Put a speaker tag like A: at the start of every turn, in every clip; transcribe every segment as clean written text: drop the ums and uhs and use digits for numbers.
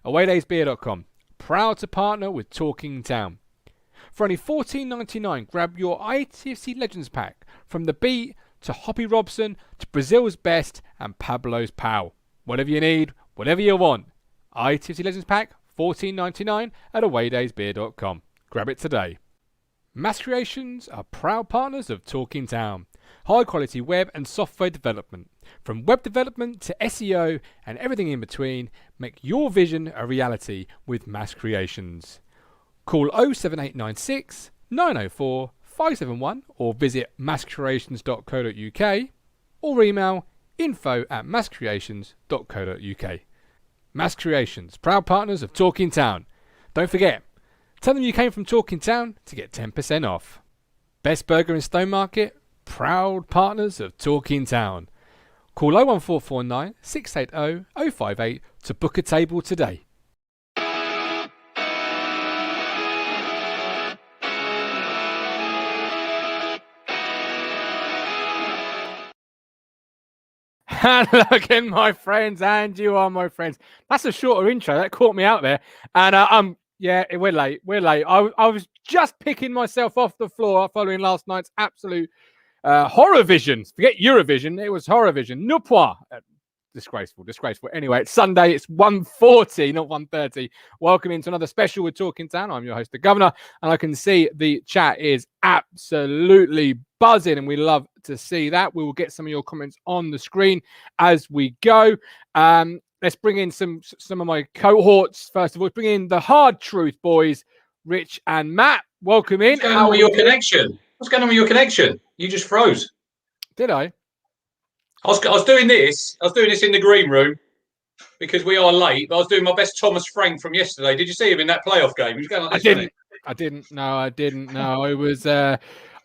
A: awaydaysbeer.com. Proud to partner with Talking Town. For only $14.99, grab your ITFC Legends Pack from The Beat to Hoppy Robson to Brazil's Best and Pablo's Pal. Whatever you need, whatever you want. ITFC Legends Pack, $14.99 at awaydaysbeer.com. Grab it today. MassCreations are proud partners of Talking Town. High quality web and software development. From web development to SEO and everything in between, make your vision a reality with MassCreations. Call 07896 904 571 or visit masscreations.co.uk or email info@masscreations.co.uk. MassCreations, proud partners of Talking Town. Don't forget, tell them you came from Talking Town to get 10% off. Best Burger in Stowmarket, proud partners of Talking Town. Call 01449 680 058 to book a table today. Hello again, my friends, and you are my friends. That's a shorter intro. That caught me out there. And yeah, we're late. I was just picking myself off the floor following last night's absolute horror vision. Forget Eurovision. It was horror vision. No point. Disgraceful. Anyway, it's Sunday. It's 1:40, not 1:30. Welcome into another special with Talking Town. I'm your host, the Governor, and I can see the chat is absolutely buzzing, and we love to see that. We will get some of your comments on the screen as we go. Let's bring in some of my cohorts. First of all, bring in the hard truth boys, Rich and Matt. Welcome in.
B: What's going on with your connection? What's going on with your connection? You just froze.
A: Did I?
B: I was doing this. I was doing this in the green room because we are late. But I was doing my best Thomas Frank from yesterday. Did you see him in that playoff game? He was going like this,
A: I didn't. No, I didn't. No, I was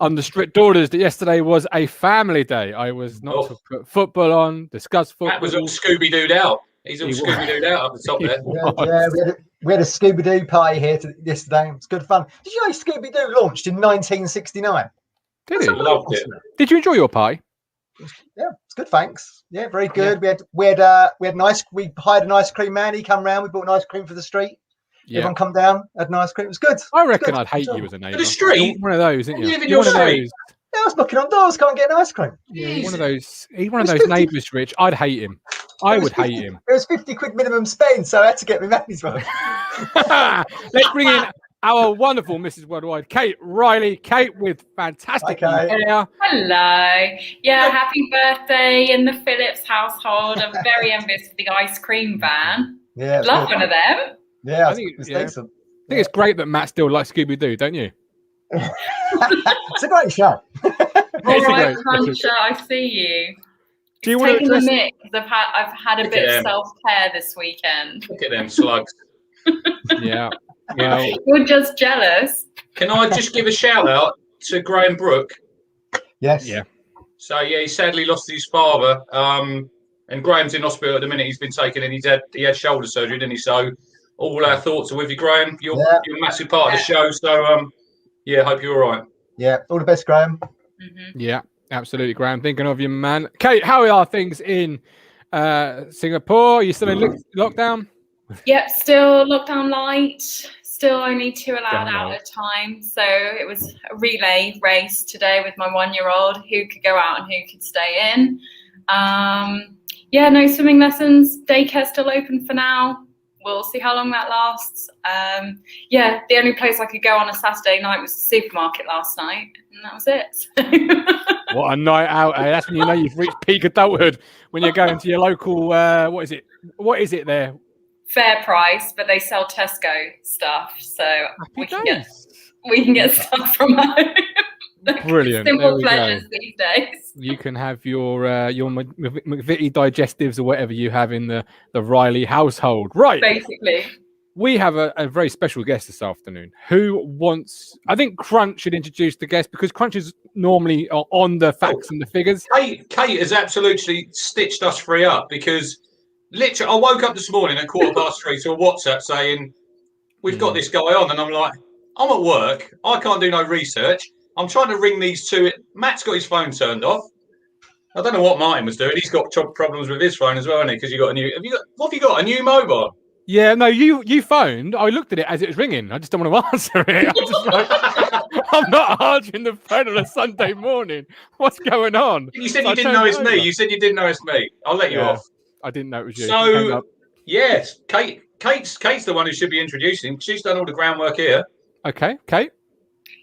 A: under strict orders that yesterday was a family day. I was not to put football on, discuss football.
B: That was all Scooby-Dooed out. He's all Scooby-Dooed out up the top there.
C: Yeah, we had a Scooby-Doo party here yesterday. It was good fun. Did you know Scooby-Doo launched in 1969?
A: Did he?
B: Loved it.
A: Did you enjoy your pie?
C: Yeah, it's good. Thanks. Yeah, very good. Yeah. We had nice. We hired an ice cream man. He come round. We bought an ice cream for the street. Yeah. Everyone come down. Had an ice cream. It was good.
A: I reckon I'd hate you as a neighbour.
B: The street.
A: One of those, isn't you?
B: You live in your street.
C: Yeah, I was knocking on doors. Can't get an ice cream.
A: Yeah, one of those neighbours, Rich. I'd hate him. I would hate him.
C: It was 50 quid minimum spend, so I had to get my money's worth.
A: Let's bring in our wonderful Mrs. Worldwide, Kate Riley. Kate with fantastic hair.
D: Hello. Yeah, happy birthday in the Phillips household. I'm very envious of the ice cream van.
C: Yeah,
D: love one of them.
C: Yeah, I think
A: it's great that Matt still likes Scooby-Doo, don't you?
C: It's a great show.
D: All right, Puncher, I see you.
A: Do you want to
D: the mix? I've had a bit of self-care this weekend.
B: Look at them slugs.
A: Yeah. Well,
D: you're just jealous.
B: Can I just give a shout out to Graham Brooke?
C: Yes.
A: Yeah.
B: So yeah, he sadly lost his father. And Graham's in hospital at the minute. He's been taken and he had shoulder surgery, didn't he? So all our thoughts are with you, Graham. You're a massive part of the show. So yeah, hope you're all right.
C: Yeah, all the best, Graham.
D: Mm-hmm.
A: Yeah, absolutely, Graham. Thinking of you, man. Kate, how are things in Singapore? Are you still in lockdown?
D: Yep, still lockdown light. Still only 2 allowed out at a time. So it was a relay race today with my 1-year-old, who could go out and who could stay in. Yeah, no swimming lessons. Daycare still open for now. We'll see how long that lasts. Yeah, the only place I could go on a Saturday night was the supermarket last night, and that was it.
A: What a night out! That's when you know you've reached peak adulthood, when you're going to your local. What is it there?
D: Fair price, but they sell Tesco stuff, so we can get stuff from home.
A: Brilliant.
D: Simple pleasures these days.
A: You can have your McVitie digestives or whatever you have in the Riley household. Right.
D: Basically.
A: We have a very special guest this afternoon who wants... I think Crunch should introduce the guest because Crunch is normally on the facts and the figures.
B: Kate has absolutely stitched us free up because literally I woke up this morning at 3:15 to a WhatsApp saying, we've got this guy on. And I'm like, I'm at work. I can't do no research. I'm trying to ring these two. Matt's got his phone turned off. I don't know what Martin was doing. He's got problems with his phone as well, hasn't he? Because you got a new. What have you got? A new mobile?
A: Yeah, no, you phoned. I looked at it as it was ringing. I just don't want to answer it. I'm just like, I'm not answering the phone on a Sunday morning. What's going on?
B: You said
A: So
B: you
A: I
B: didn't
A: turned
B: know
A: it
B: it's me.
A: over.
B: You said you didn't know it's me. I'll let you
A: Yeah.
B: off.
A: I didn't know it was you. You hang
B: So
A: up.
B: yes, Kate's the one who should be introducing. She's done all the groundwork here.
A: Okay, Kate.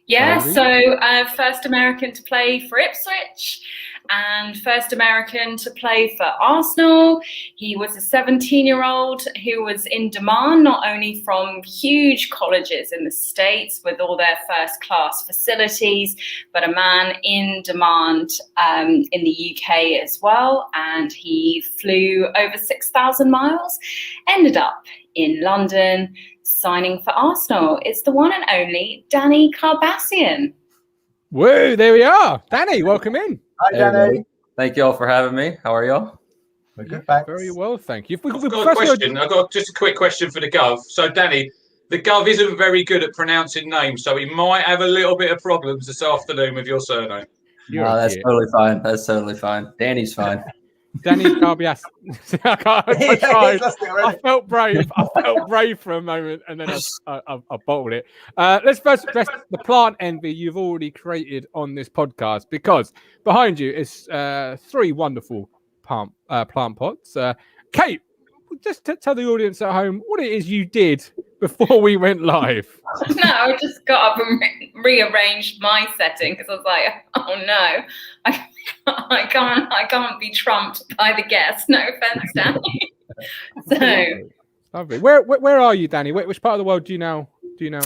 D: Yeah,
A: Sorry.
D: so first American to play for Ipswich and first American to play for Arsenal. He was a 17-year-old who was in demand not only from huge colleges in the States with all their first-class facilities, but a man in demand in the UK as well. And he flew over 6,000 miles, ended up in London, signing for Arsenal. It's the one and only Danny Karbassiyoon.
A: Whoa, there we are. Danny, welcome in.
C: Hi, Danny.
E: Everybody. Thank you all for having me. How are y'all?
C: We're good, thanks.
A: Very well, thank you.
B: I've got a question. I've got just a quick question for the Gov. So, Danny, the Gov isn't very good at pronouncing names, so he might have a little bit of problems this afternoon with your surname.
E: No, that's totally fine. That's totally fine. Danny's fine.
A: Danny Karbassiyoon. I felt brave. I felt brave for a moment, and then I bottled it. Let's first address the plant envy you've already created on this podcast, because behind you is 3 wonderful plant pots. Kate, just tell the audience at home what it is you did before we went live.
D: No, I just got up and rearranged my setting because I was like, oh no, I can't be trumped by the guests. No offense, Danny. So
A: lovely. Where are you, Danny? Which part of the world do you now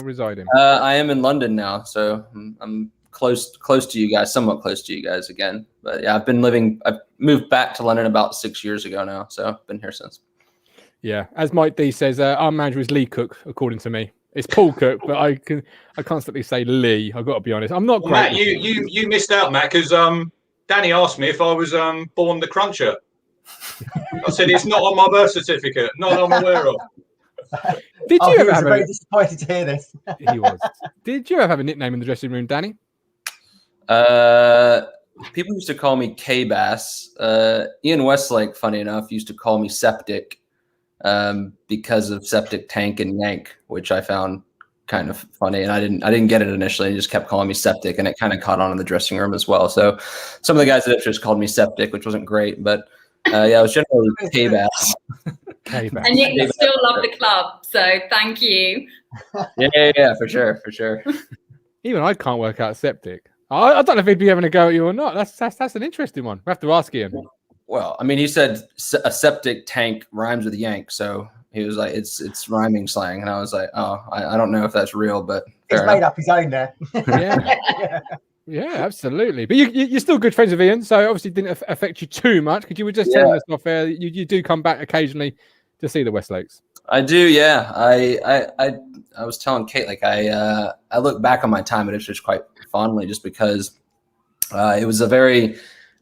A: reside in?
E: I am in London now, so I'm close to you guys, somewhat close to you guys again. But yeah, I've moved back to London about 6 years ago now, so I've been here since.
A: Yeah, as Mike D says, our manager is Lee Cook, according to me. It's Paul Cook, but I constantly say Lee. I've got to be honest. I'm not great.
B: Matt, you missed out, Matt, because Danny asked me if I was born the Cruncher. I said it's not on my birth certificate, not I'm aware of.
A: Did you ever have
C: very disappointed to hear this?
A: He was. Did you ever have a nickname in the dressing room, Danny?
E: People used to call me K-Bass. Ian Westlake, funny enough, used to call me Septic. Because of septic tank and yank, which I found kind of funny, and I didn't get it initially. He just kept calling me Septic, and it kind of caught on in the dressing room as well. So some of the guys at Ipswich called me Septic, which wasn't great, but yeah, I was generally K-Bass.
A: K-Bass.
D: And yet you still love the club, so thank you.
E: Yeah, for sure.
A: Even I can't work out Septic. I don't know if he'd be having a go at you or not. That's an interesting one. We have to ask Ian.
E: Well, I mean, he said a septic tank rhymes with yank, so he was like, it's rhyming slang, and I was like, oh, I don't know if that's real, but
C: he's made up his own there.
A: Yeah, absolutely. But you're still good friends with Ian, so obviously it didn't affect you too much. Because you were just telling us off air, you do come back occasionally to see the Westlakes.
E: I do, yeah. I was telling Kate, like I look back on my time at Ipswich quite fondly, just because it was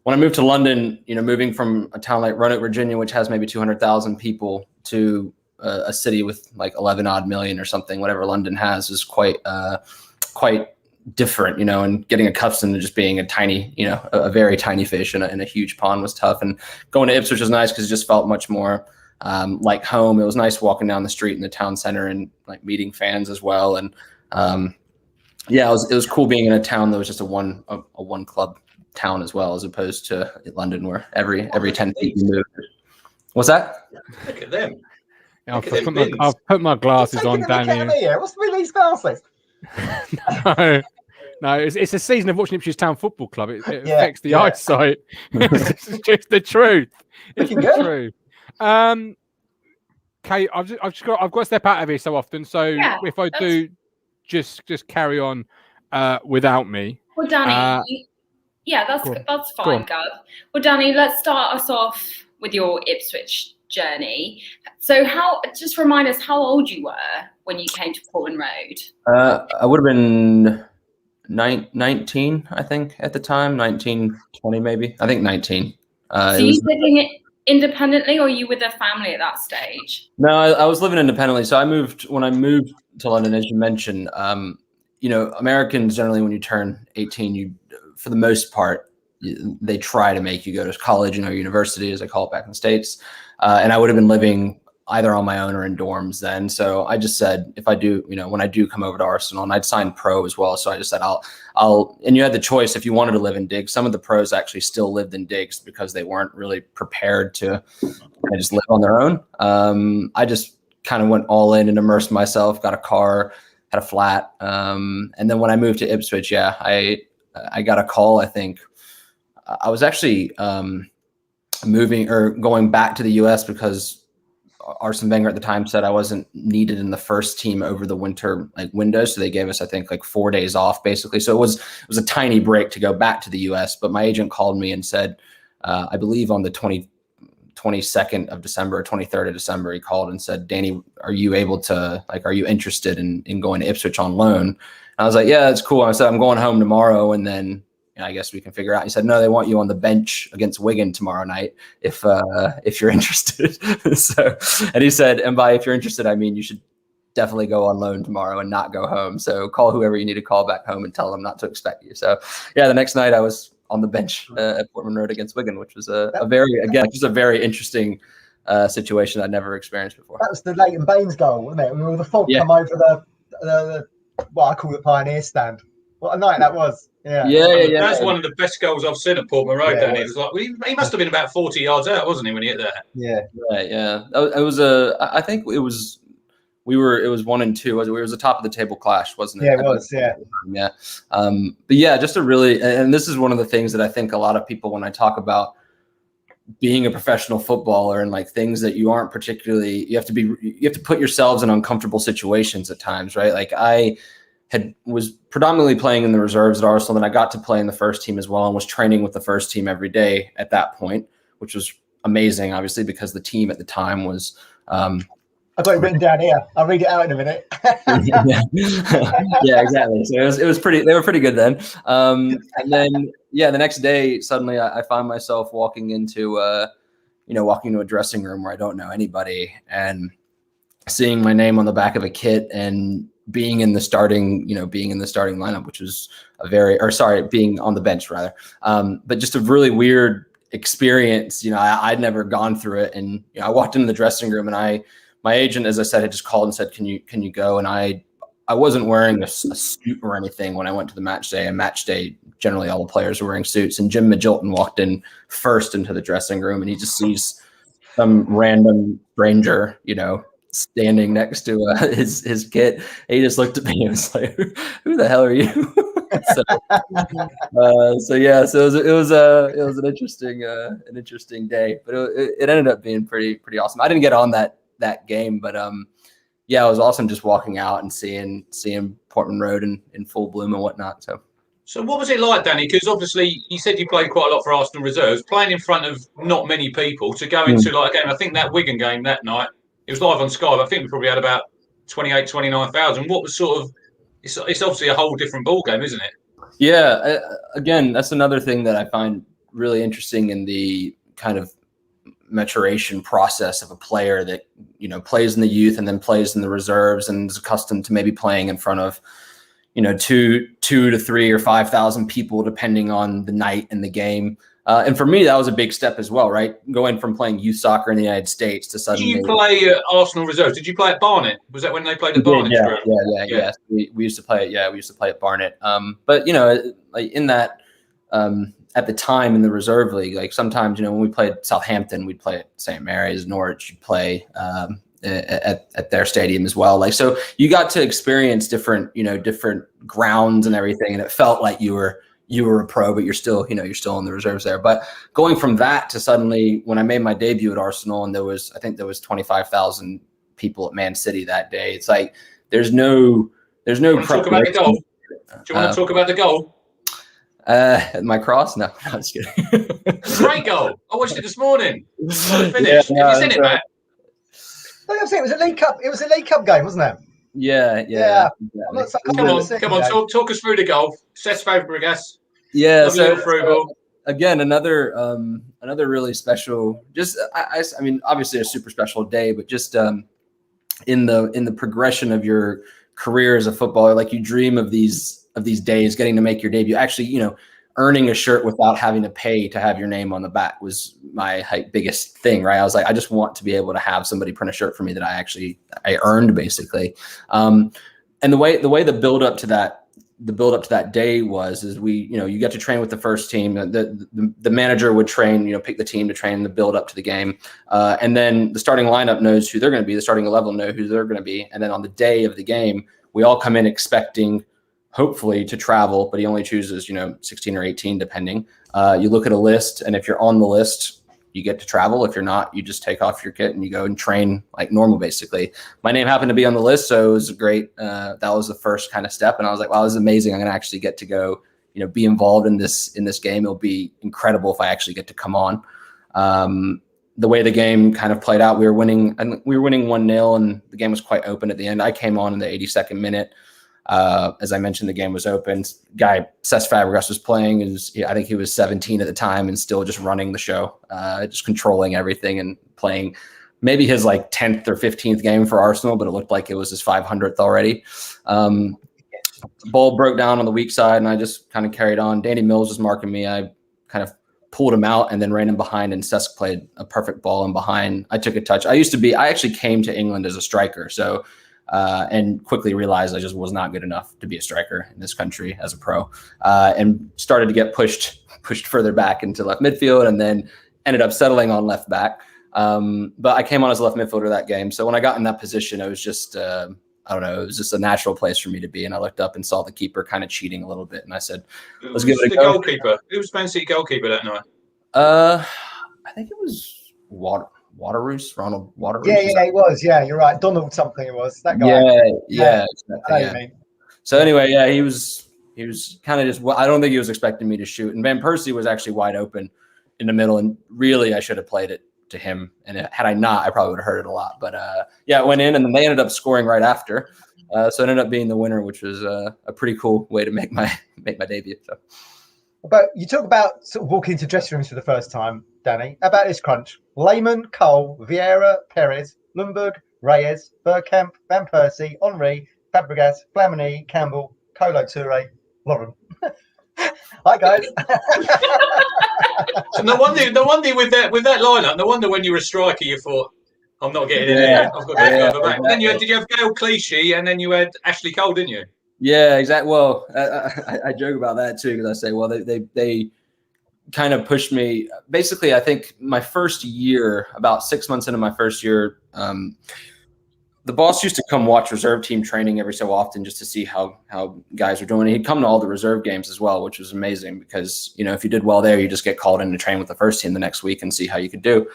E: when I moved to London, moving from a town like Roanoke, Virginia, which has maybe 200,000 people, to a city with like 11 odd million or something, whatever London has, is quite different, and getting accustomed to just being a tiny, a very tiny fish in a huge pond was tough. And going to Ipswich was nice because it just felt much more like home. It was nice walking down the street in the town center and like meeting fans as well. And yeah, it was cool being in a town that was just a one club town as well, as opposed to London where every 10 feet you move. What's that?
B: Look at them.
A: I'll put my glasses on, Danny.
C: What's with these glasses?
A: No, it's a season of watching Ipswich Town Football Club. It affects the eyesight. It's just the truth. It's the truth. Kate, I've got to step out of here so often. So if I do, just carry on without me.
D: Well, Danny, that's fine, Gov. Well, Danny, let's start us off with your Ipswich journey. So just remind us how old you were when you came to Portland Road.
E: I would have been 19, I think, at the time. 19, 20 maybe. I think 19.
D: So you living independently, or you with a family at that stage?
E: No, I was living independently. So when I moved to London, as you mentioned, Americans generally, when you turn 18, for the most part, they try to make you go to college, university, as I call it back in the States. And I would have been living either on my own or in dorms then. So I just said, if I do, when I do come over to Arsenal, and I'd signed pro as well. So I just said, and you had the choice if you wanted to live in digs. Some of the pros actually still lived in digs because they weren't really prepared to just live on their own. I just kind of went all in and immersed myself, got a car, had a flat. And then when I moved to Ipswich, I got a call. I think I was actually moving or going back to the US because Arsene Wenger at the time said I wasn't needed in the first team over the winter window. So they gave us, I think, 4 days off basically. So it was a tiny break to go back to the US. But my agent called me and said, I believe on the 22nd of December, or 23rd of December, he called and said, Danny, are you able to, are you interested in going to Ipswich on loan? And I was like, yeah, that's cool. I said, I'm going home tomorrow, and then I guess we can figure out. He said, no, they want you on the bench against Wigan tomorrow night if you're interested. So, and he said, and by if you're interested, I mean you should definitely go on loan tomorrow and not go home. So call whoever you need to call back home and tell them not to expect you. So yeah, the next night I was on the bench at Portman Road against Wigan, which was a very interesting situation I'd never experienced before.
C: That was the Leighton Baines goal, wasn't it? When all the fog come over the what I call the Pioneer Stand. What a night that was. Yeah.
B: That's one of the best goals I've seen at Portman Road, Danny. It was like he must have been about 40 yards out, wasn't he, when he hit that?
C: Yeah.
E: Right, yeah. It was I think it was 1 and 2. It was a top of the table clash, wasn't it?
C: Yeah, it was, yeah.
E: Yeah. But yeah, just and this is one of the things that I think a lot of people, when I talk about being a professional footballer and things that you aren't particularly, you have to put yourselves in uncomfortable situations at times, right? I was predominantly playing in the reserves at Arsenal, and I got to play in the first team as well, and was training with the first team every day at that point, which was amazing, obviously, because the team at the time was.
C: I've got it written down here. I'll read it out in a minute.
E: Yeah, exactly. So it was pretty. They were pretty good then. And then the next day, suddenly I found myself walking into a dressing room where I don't know anybody, and seeing my name on the back of a kit and being in the starting lineup, which was being on the bench rather. But just a really weird experience. I'd never gone through it. And I walked into the dressing room, and my agent, as I said, had just called and said, can you go? And I wasn't wearing a suit or anything when I went to the match day. And match day, generally all the players were wearing suits. And Jim Magilton walked in first into the dressing room, and he just sees some random stranger, standing next to his kit. And he just looked at me and was like, "Who the hell are you?" So it was an interesting day, but it ended up being pretty awesome. I didn't get on that game, but it was awesome just walking out and seeing Portman Road in full bloom and whatnot.
B: So what was it like, Danny? Because obviously you said you played quite a lot for Arsenal reserves, playing in front of not many people, to go into a game. I think that Wigan game that night, it was live on Sky, but I think we probably had about 29,000. What was it's obviously a whole different ball game, isn't it?
E: Yeah. Again, that's another thing that I find really interesting in the kind of maturation process of a player that, plays in the youth and then plays in the reserves and is accustomed to maybe playing in front of, 2 to 3 or 5,000 people, depending on the night and the game. And for me, that was a big step as well, right? Going from playing youth soccer in the United States to suddenly.
B: Did you play at Arsenal reserves? Did you play at Barnet? Was that when they played at Barnet?
E: Yeah. We used to play it. We used to play at Barnet. But in that, at the time in the reserve league, sometimes when we played Southampton, we'd play at St. Mary's. Norwich, you'd play at their stadium as well. So you got to experience different grounds and everything, and it felt like you were a pro, but you're still in the reserves there. But going from that to suddenly, when I made my debut at Arsenal, and I think there was 25,000 people at Man City that day. It's like there's no.
B: Talk about the goal. Do you want to talk about the goal?
E: My cross? No, I'm just kidding.
B: Great goal. I watched it this morning. Finished. Have you seen it, Matt?
C: It was a League Cup. It was a League Cup game, wasn't it?
E: Yeah.
B: Exactly. Come on. Talk us through the goal. Cesc Fabregas.
E: Yeah. Again, another really special. Just I mean, obviously a super special day, but just in the progression of your career as a footballer, you dream of these days, getting to make your debut. Actually, earning a shirt without having to pay to have your name on the back was my biggest thing, right? I was like, I just want to be able to have somebody print a shirt for me that I earned, basically. And the way the build up to that day is you get to train with the first team. The manager would train, pick the team to train the build up to the game. And then the starting lineup knows who they're going to be. The starting 11 know who they're going to be. And then on the day of the game, we all come in expecting, hopefully, to travel, but he only chooses, 16 or 18, depending. You look at a list, and if you're on the list, you get to travel. If you're not, you just take off your kit and you go and train like normal, basically. My name happened to be on the list, so it was great. That was the first kind of step, and I was like, wow, this is amazing. I'm going to actually get to go, be involved in this game. It'll be incredible if I actually get to come on. The way the game kind of played out, we were winning 1-0, and the game was quite open at the end. I came on in the 82nd minute. As I mentioned, the game was open. Guy Cesc Fabregas was playing. I think he was 17 at the time and still just running the show, just controlling everything and playing maybe his 10th or 15th game for Arsenal, but it looked like it was his 500th already. Ball broke down on the weak side, and I just kind of carried on. Danny Mills was marking me. I kind of pulled him out and then ran him behind, and Cesc played a perfect ball in behind. I took a touch. I actually came to England as a striker, so and quickly realized I just was not good enough to be a striker in this country as a pro, and started to get pushed further back into left midfield, and then ended up settling on left back. But I came on as a left midfielder that game. So when I got in that position, it was just, I don't know, it was just a natural place for me to be. And I looked up and saw the keeper kind of cheating a little bit. And I said, let's give it a go.
B: Goalkeeper. Who was Man City goalkeeper that night?
E: I think it was Ronald Waterroos.
C: Yeah, it was. Yeah, you're right. Donald something it was. That guy.
E: Yeah. Exactly, So anyway, yeah, he was kind of just, I don't think he was expecting me to shoot. And Van Persie was actually wide open in the middle. And really, I should have played it to him. And had I not, I probably would have heard it a lot. But yeah, it went in, and then they ended up scoring right after. So it ended up being the winner, which was a pretty cool way to make my debut. So.
C: But you talk about sort of walking into dressing rooms for the first time, Danny. How about this crunch? Lehmann, Cole, Vieira, Perez, Lundberg, Reyes, Bergkamp, Van Persie, Henry, Fabregas, Flamini, Campbell, Kolo Toure, Lauren. Hi guys.
B: So no wonder with that lineup. No wonder when you were a striker, you thought, "I'm not getting in here. I've got to go further back." Then did you have Gail Clichy, and then you had Ashley Cole, didn't you?
E: Yeah, exactly. Well, I joke about that too, because I say, well, they kind of pushed me. Basically, I think my first year, about 6 months into my first year, the boss used to come watch reserve team training every so often just to see how guys were doing. He'd come to all the reserve games as well, which was amazing because, if you did well there, you just get called in to train with the first team the next week and see how you could do.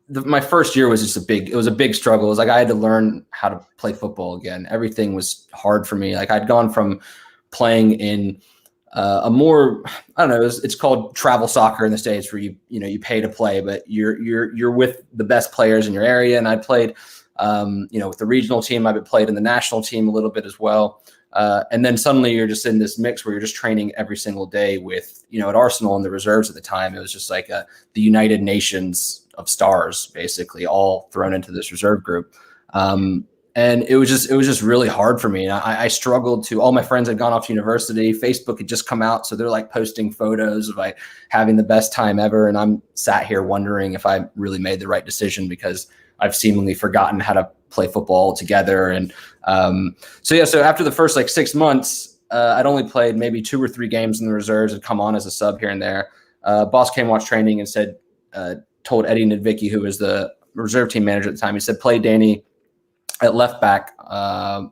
E: My first year was just a big struggle. It was like I had to learn how to play football again. Everything was hard for me. Like I'd gone from playing in a more, I don't know, it's called travel soccer in the States, where you pay to play, but you're with the best players in your area. And I played, with the regional team. I've played in the national team a little bit as well. And then suddenly you're just in this mix where you're just training every single day with, at Arsenal and the reserves at the time. It was just like the United Nations of stars, basically, all thrown into this reserve group. And it was just really hard for me. And I struggled all my friends had gone off to university. Facebook had just come out. So they're like posting photos of like having the best time ever. And I'm sat here wondering if I really made the right decision because I've seemingly forgotten how to play football altogether. And so after the first 6 months, I'd only played maybe 2 or 3 games in the reserves and come on as a sub here and there. Boss came watch training and said, told Eddie Nidvicki, who was the reserve team manager at the time, he said, play Danny at left back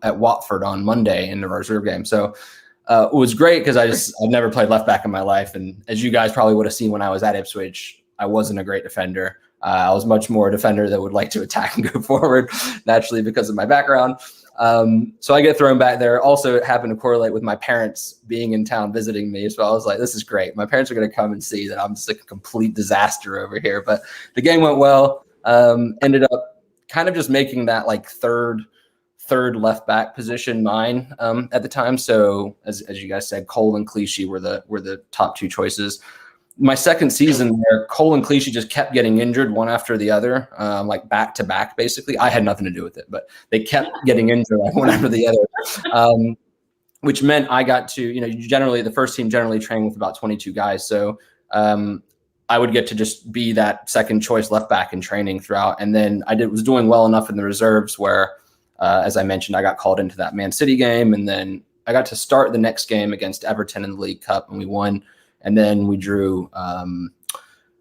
E: at Watford on Monday in the reserve game. So it was great because I've never played left back in my life. And as you guys probably would have seen when I was at Ipswich, I wasn't a great defender. I was much more a defender that would like to attack and go forward naturally because of my background. So I get thrown back there. Also, it happened to correlate with my parents being in town visiting me. So I was like, this is great. My parents are going to come and see that I'm just a complete disaster over here. But the game went well. Ended up kind of just making that third left back position mine at the time. So as you guys said, Cole and Clichy were the top 2 choices. My second season there, Cole and Clichy just kept getting injured one after the other, back to back, basically. I had nothing to do with it, but they kept getting injured one after the other. which meant I got to, the first team generally trained with about 22 guys. So I would get to just be that second choice left back in training throughout. And then was doing well enough in the reserves where, as I mentioned, I got called into that Man City game. And then I got to start the next game against Everton in the League Cup, and we won. And then we drew,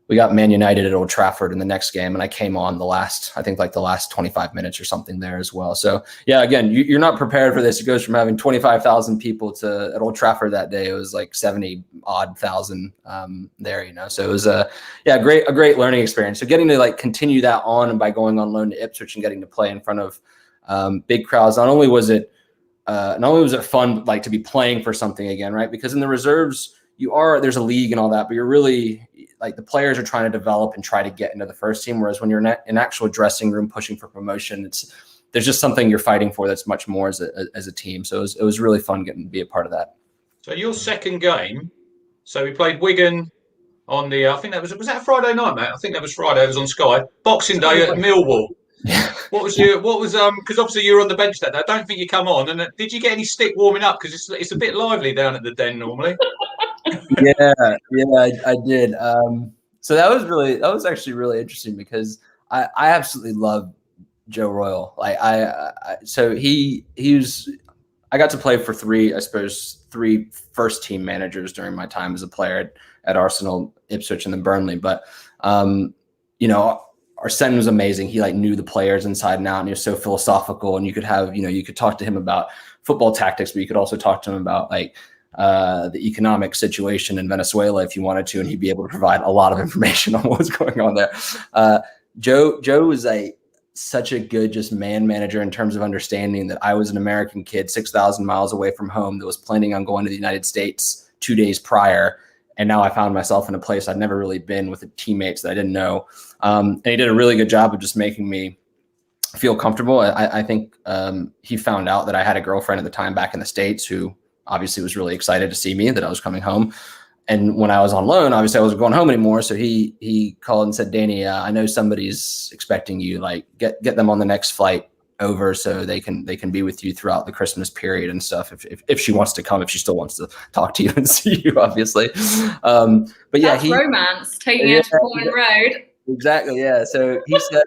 E: we got Man United at Old Trafford in the next game, and I came on the last 25 minutes or something there as well. So yeah, again, you're not prepared for this. It goes from having 25,000 people to at Old Trafford that day, it was like 70 odd thousand there, So it was a great learning experience. So getting to like continue that on, and by going on loan to Ipswich and getting to play in front of big crowds, not only was it fun, like to be playing for something again, right? Because in the reserves, there's a league and all that, but you're really like the players are trying to develop and try to get into the first team. Whereas when you're in an actual dressing room pushing for promotion, there's just something you're fighting for that's much more as a team. So it was really fun getting to be a part of that. So
B: your second game, so we played Wigan on the, I think that was that Friday night, mate? I think that was Friday. It was on Sky. Boxing Day at Millwall. What was because obviously you were on the bench that day. I don't think you come on. And did you get any stick warming up? Because it's a bit lively down at the Den normally.
E: Yeah, I did. So that was actually really interesting because I absolutely love Joe Royle. Like so he was, I got to play for three first team managers during my time as a player at Arsenal, Ipswich, and then Burnley. But Arsene was amazing. He like knew the players inside and out, and he was so philosophical. And you could talk to him about football tactics, but you could also talk to him about like the economic situation in Venezuela if you wanted to, and he'd be able to provide a lot of information on what was going on there. Joe was such a good just man manager in terms of understanding that I was an American kid 6,000 miles away from home that was planning on going to the United States 2 days prior. And now I found myself in a place I'd never really been with teammates that I didn't know. And he did a really good job of just making me feel comfortable. I think he found out that I had a girlfriend at the time back in the States who obviously was really excited to see me, that I was coming home. And when I was on loan, obviously I wasn't going home anymore. So he called and said, Danny, I know somebody's expecting you, like get them on the next flight over so they can be with you throughout the Christmas period and stuff. If she wants to come, if she still wants to talk to you and see you, obviously. But yeah,
D: that's romance, taking her to Portland Road.
E: Exactly. Yeah. So he said,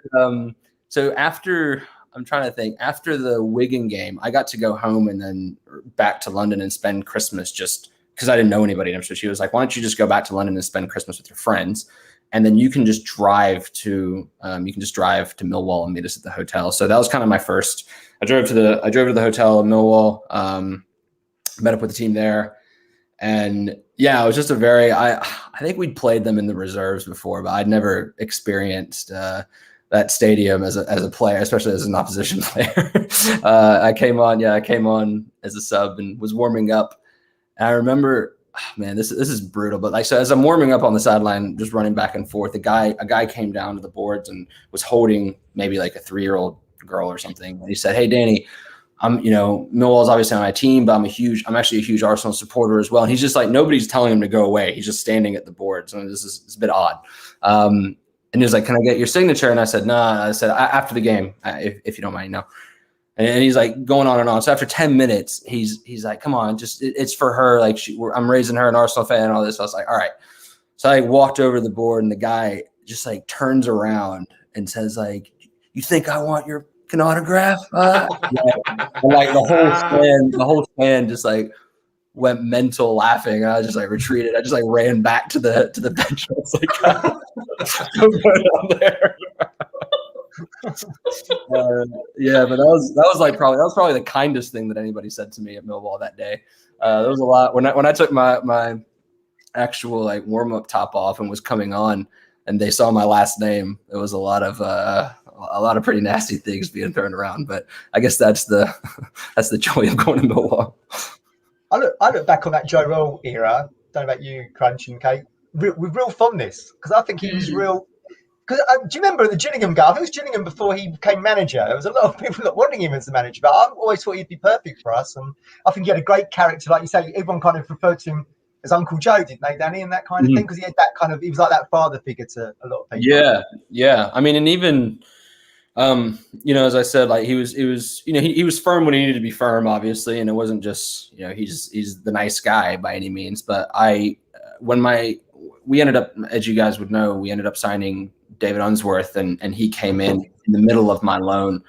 E: so after the Wigan game, I got to go home and then back to London and spend Christmas just because I didn't know anybody in Ipswich. She was like, why don't you just go back to London and spend Christmas with your friends? And then you can just drive to Millwall and meet us at the hotel. So that was kind of my first. I drove to the hotel in Millwall, met up with the team there, and yeah, it was just I think we'd played them in the reserves before, but I'd never experienced that stadium as a player, especially as an opposition player. I came on as a sub and was warming up. And I remember, man, this is brutal, but like, so as I'm warming up on the sideline, just running back and forth, a guy came down to the boards and was holding maybe like a 3-year-old girl or something. And he said, hey, Danny, Millwall's obviously on my team, but I'm actually a huge Arsenal supporter as well. And he's just like, nobody's telling him to go away. He's just standing at the boards. And it's a bit odd. And he was like, can I get your signature? And I said, nah. I said, after the game, if you don't mind, no. And he's like going on and on. So after 10 minutes, he's like, come on, just it's for her. Like I'm raising her an Arsenal fan and all this. So I was like, all right. So I walked over to the board and the guy just like turns around and says like, you think I want your autograph? And like the whole stand just like went mental laughing. And I just like retreated. I just like ran back to the bench. I was like, what's going on there? Yeah, but that was probably the kindest thing that anybody said to me at Millwall that day. There was a lot when I took my actual like warm up top off and was coming on, and they saw my last name. There was a lot of pretty nasty things being thrown around. But I guess that's the joy of going to Millwall.
C: I look back on that Joe Royle era. Don't know about you, Crunch and Kate, with real fondness because I think he was real. Because do you remember the Gillingham guy? I think it was Gillingham before he became manager. There was a lot of people not wanting him as the manager, but I always thought he'd be perfect for us. And I think he had a great character, like you say. Everyone kind of referred to him as Uncle Joe, didn't they, Danny, and that kind of thing? Because he had that kind of, he was like that father figure to a lot of people.
E: Yeah. I mean, and even As I said, like he was, he was firm when he needed to be firm, obviously. And it wasn't just, he's the nice guy by any means. But we ended up, as you guys would know, we ended up signing David Unsworth, and he came in the middle of my loan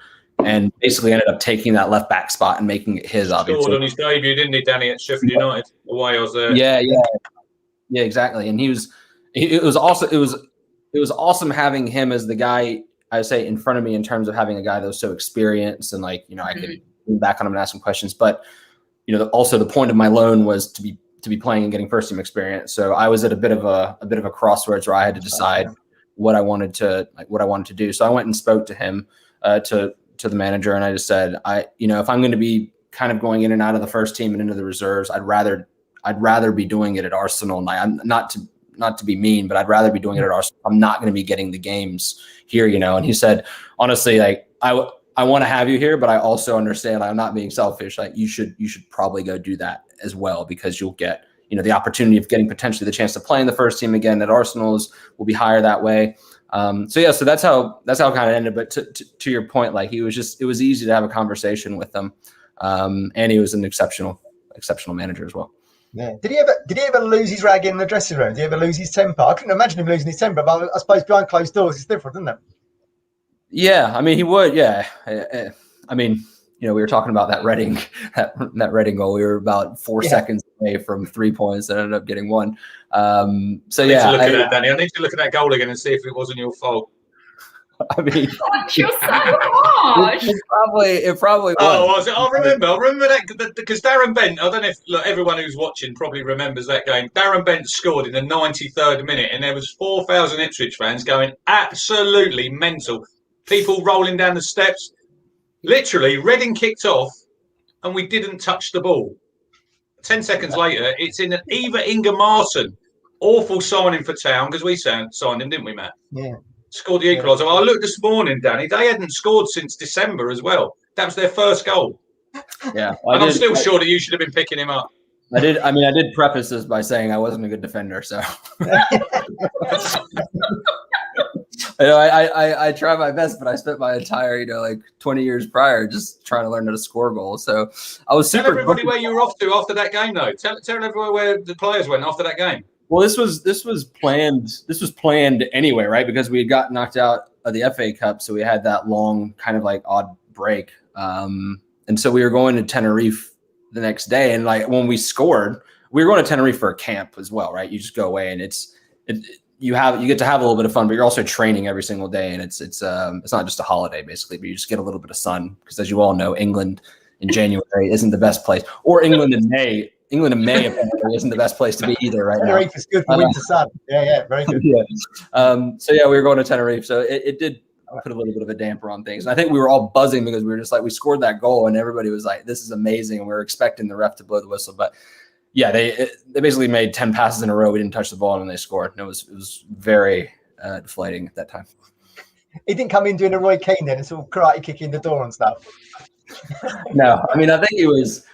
E: and basically ended up taking that left back spot and making it his, obviously.
B: Scored on his debut, didn't he, Danny, at Sheffield United? Away I was there.
E: Yeah, exactly. And it was awesome having him as the guy, I would say, in front of me in terms of having a guy that was so experienced and I could lean back on him and ask him questions. But also the point of my loan was to be playing and getting first team experience. So I was at a bit of a crossroads where I had to decide what I wanted to do. So I went and spoke to him, to the manager, and I just said, if I'm going to be kind of going in and out of the first team and into the reserves, I'd rather be doing it at Arsenal. And I'm not to be mean, but I'd rather be doing it at Arsenal. I'm not going to be getting the games here, And he said, honestly, I want to have you here, but I also understand I'm not being selfish. Like you should probably go do that as well, because you'll get, the opportunity of getting potentially the chance to play in the first team again at Arsenal's will be higher that way. So that's how it kind of ended. But to your point, like it was easy to have a conversation with them. And he was an exceptional manager as well.
C: Yeah. Did he ever lose his rag in the dressing room? Did he ever lose his temper? I couldn't imagine him losing his temper, but I suppose behind closed doors it's different, isn't it?
E: Yeah, I mean he would. Yeah, I mean, we were talking about that Reading goal. We were about 4 seconds away from 3 points and ended up getting one.
B: I need to look at that, Danny. I need to look at that goal again and see if it wasn't your fault.
E: I mean,
D: you're so harsh.
E: It probably was.
B: Oh, was it? I remember that because Darren Bent. I don't know if everyone who's watching probably remembers that game. Darren Bent scored in the 93rd minute, and there was 4,000 Ipswich fans going absolutely mental. People rolling down the steps. Literally, Reading kicked off, and we didn't touch the ball. 10 seconds later, it's in Eva Ingemarson. Awful signing for Town, because we signed him, didn't we, Matt?
C: Yeah.
B: Scored the equaliser. Well, I looked this morning, Danny. They hadn't scored since December as well. That was their first goal.
E: Yeah.
B: I'm still sure that you should have been picking him up.
E: I did. I mean, I did preface this by saying I wasn't a good defender, so. I try my best, but I spent my entire, 20 years prior just trying to learn how to score goals. So I was super.
B: Tell everybody where you were off to after that game, though. Tell everyone where the players went after that game.
E: Well, this was planned. This was planned anyway, right? Because we had got knocked out of the FA Cup, so we had that long kind of odd break. And so we were going to Tenerife the next day, and when we scored, we were going to Tenerife for a camp as well, right? You just go away, and you get to have a little bit of fun, but you're also training every single day, and it's not just a holiday basically, but you just get a little bit of sun, because as you all know, England in January isn't the best place, or England in May. England in May apparently isn't the best place to be either right now.
C: Tenerife is good for winter sun. Yeah, very good.
E: Yeah. So we were going to Tenerife, so it did put a little bit of a damper on things. And I think we were all buzzing because we were just we scored that goal, and everybody was like, "This is amazing," and we were expecting the ref to blow the whistle, but. Yeah, they basically made 10 passes in a row. We didn't touch the ball, and then they scored. And it was very deflating at that time.
C: He didn't come in doing a Roy Keane then and sort of karate kicking the door and stuff.
E: No, I mean, I think he was.